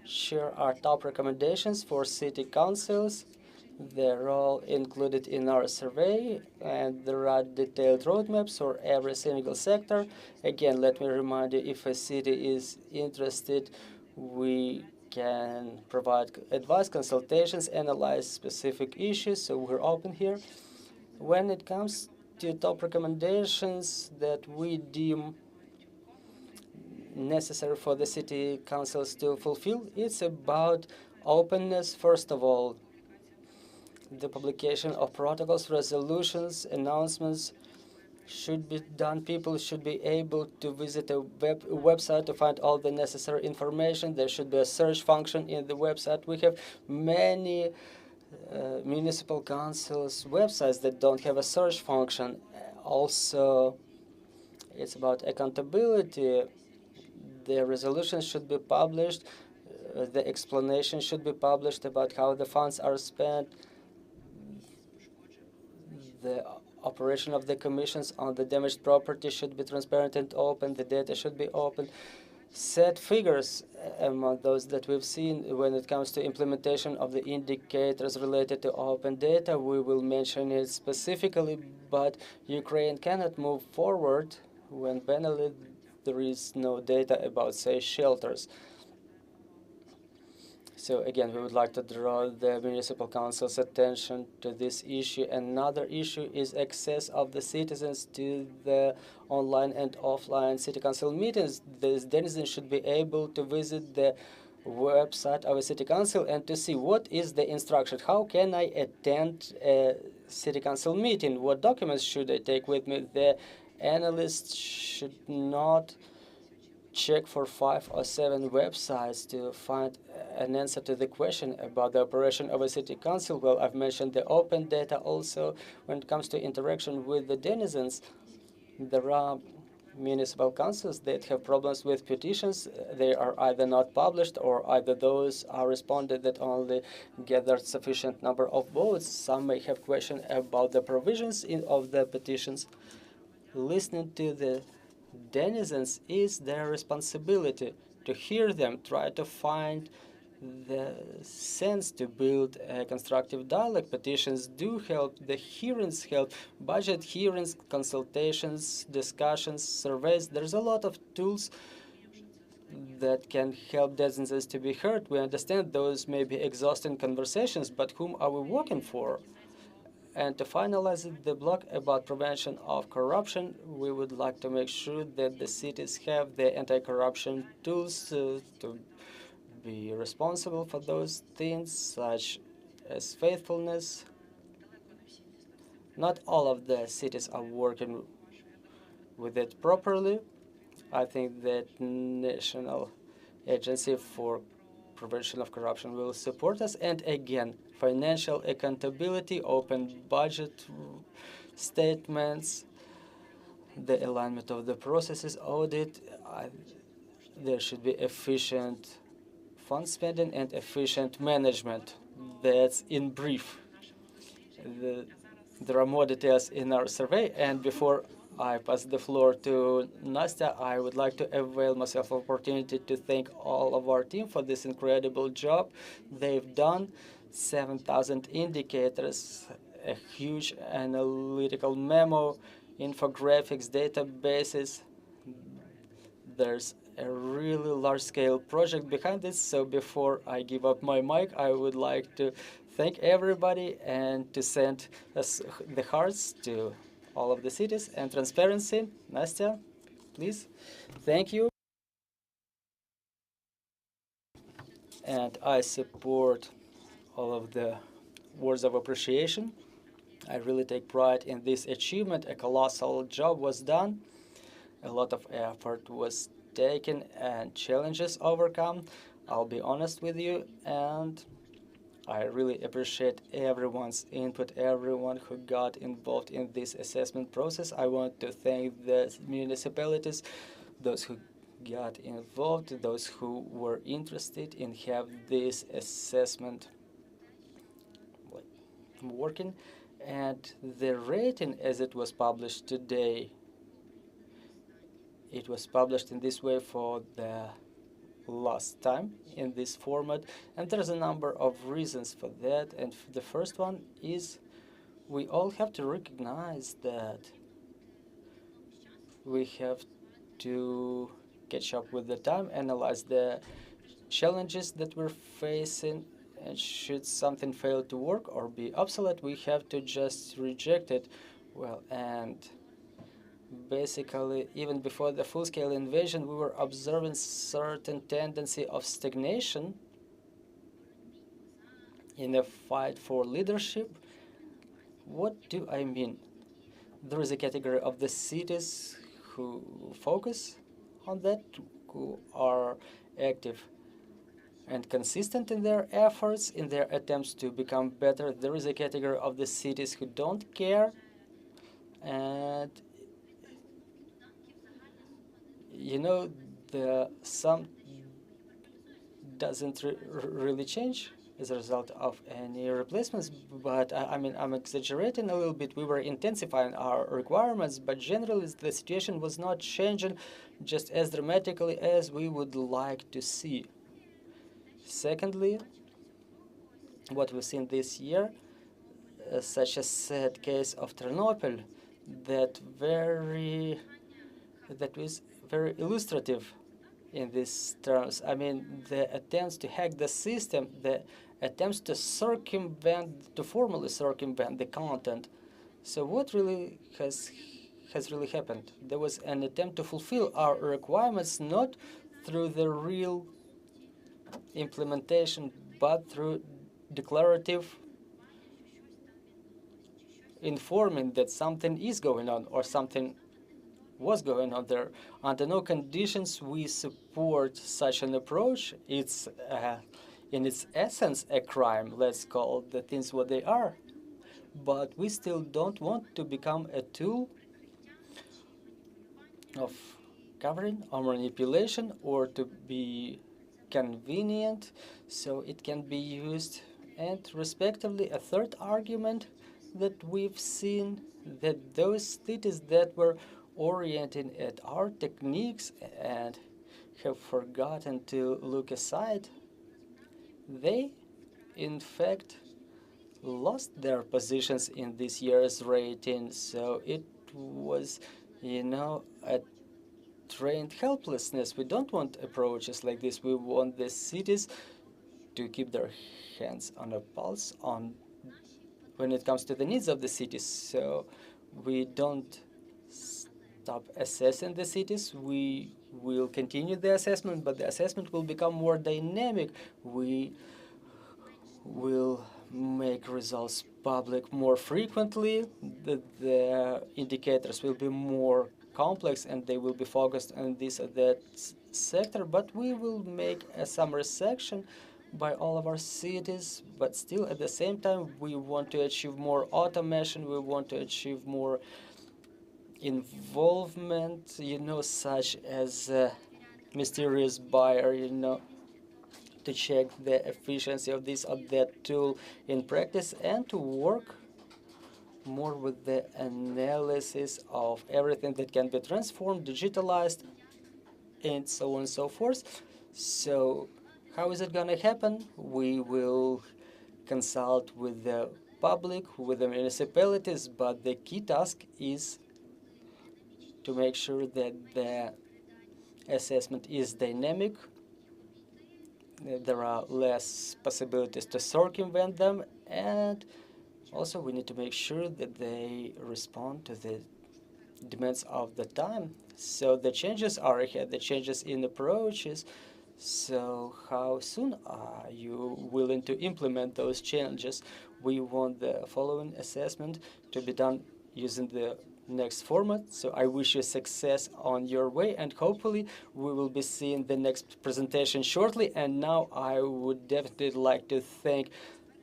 share our top recommendations for city councils. They're all included in our survey, and there are detailed roadmaps for every single sector. Again, let me remind you, if a city is interested, we can provide advice, consultations, analyze specific issues, so we're open here. When it comes to top recommendations that we deem necessary for the city councils to fulfill, it's about openness, first of all. The publication of protocols, resolutions, announcements should be done. People should be able to visit a website to find all the necessary information. There should be a search function in the website. We have many municipal councils websites that don't have a search function. Also, it's about accountability. The resolutions should be published. The explanation should be published about how the funds are spent. The operation of the commissions on the damaged property should be transparent and open. The data should be open. Set figures among those that we've seen when it comes to implementation of the indicators related to open data. We will mention it specifically, but Ukraine cannot move forward when banally there is no data about, say, shelters. So again, we would like to draw the municipal council's attention to this issue. Another issue is access of the citizens to the online and offline city council meetings. The denizens should be able to visit the website of a city council and to see what is the instruction. How can I attend a city council meeting? What documents should I take with me? The analysts should not check for 5 or 7 websites to find an answer to the question about the operation of a city council. Well, I've mentioned the open data also. When it comes to interaction with the denizens, there are municipal councils that have problems with petitions. They are either not published or either those are responded that only gathered sufficient number of votes. Some may have questions about the provisions of the petitions. Listening to the denizens is their responsibility, to hear them, try to find the sense to build a constructive dialogue. Petitions do help, the hearings help, budget hearings, consultations, discussions, surveys. There's a lot of tools that can help denizens to be heard. We understand those may be exhausting conversations, but whom are we working for? And to finalize the block about prevention of corruption, we would like to make sure that the cities have the anti-corruption tools to be responsible for those things, such as faithfulness. Not all of the cities are working with it properly. I think that National Agency for Prevention of Corruption will support us. And again, financial accountability, open budget statements, the alignment of the processes, audit. There should be efficient fund spending and efficient management. That's in brief. There are more details in our survey. And before I pass the floor to Nastya, I would like to avail myself of opportunity to thank all of our team for this incredible job they've done. 7,000 indicators, a huge analytical memo, infographics, databases. There's a really large-scale project behind this. So before I give up my mic, I would like to thank everybody and to send us the hearts to all of the cities and transparency. Nastya, please. Thank you. And I support all of the words of appreciation. I really take pride in this achievement. A colossal job was done. A lot of effort was taken and challenges overcome. I'll be honest with you, and I really appreciate everyone's input, everyone who got involved in this assessment process. I want to thank the municipalities, those who got involved, those who were interested in have this assessment working. And the rating as it was published today, it was published in this way for the last time in this format, and there's a number of reasons for that. And the first one is we all have to recognize that we have to catch up with the time, analyze the challenges that we're facing, and should something fail to work or be obsolete, we have to just reject it. Well, and basically, even before the full-scale invasion, we were observing certain tendency of stagnation in the fight for leadership. What do I mean? There is a category of the cities who focus on that, who are active and consistent in their efforts, in their attempts to become better. There is a category of the cities who don't care, and you know, the sum doesn't really change as a result of any replacements. But I mean, I'm exaggerating a little bit. We were intensifying our requirements, but generally the situation was not changing just as dramatically as we would like to see. Secondly, what we've seen this year, such a sad case of Ternopil, that was very illustrative in these terms. I mean, the attempts to hack the system, the attempts to formally circumvent the content. So what really has really happened? There was an attempt to fulfill our requirements not through the real implementation, but through declarative informing that something is going on or something was going on there. Under no conditions we support such an approach. It's in its essence a crime. Let's call the things what they are. But we still don't want to become a tool of covering or manipulation, or to be convenient so it can be used. And respectively, a third argument that we've seen, that those cities that were oriented at our techniques and have forgotten to look aside, they in fact lost their positions in this year's rating. So it was, a trained helplessness. We don't want approaches like this. We want the cities to keep their hands on a pulse on when it comes to the needs of the cities. So we don't stop assessing the cities. We will continue the assessment, but the assessment will become more dynamic. We will make results public more frequently. The indicators will be more complex and they will be focused on this or that sector, but we will make a summary section by all of our cities. But still, at the same time, we want to achieve more automation, we want to achieve more involvement, such as a mysterious buyer, to check the efficiency of this or that tool in practice, and to work more with the analysis of everything that can be transformed, digitalized, and so on and so forth. So how is it going to happen? We will consult with the public, with the municipalities, but the key task is to make sure that the assessment is dynamic. There are less possibilities to circumvent them, and also we need to make sure that they respond to the demands of the time. So the changes are ahead, the changes in approaches. So how soon are you willing to implement those changes? We want the following assessment to be done using the next format. So I wish you success on your way, and hopefully we will be seeing the next presentation shortly. And now I would definitely like to thank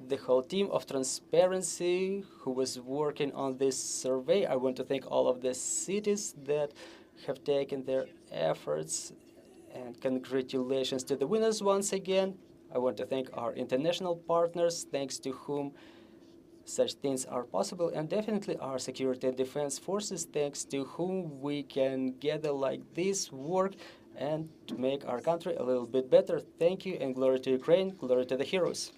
the whole team of Transparency who was working on this survey. I want to thank all of the cities that have taken their efforts, and congratulations to the winners once again. I want to thank our international partners, thanks to whom such things are possible, and definitely our security and defense forces, thanks to whom we can gather like this, work, and to make our country a little bit better. Thank you, and glory to Ukraine, glory to the heroes.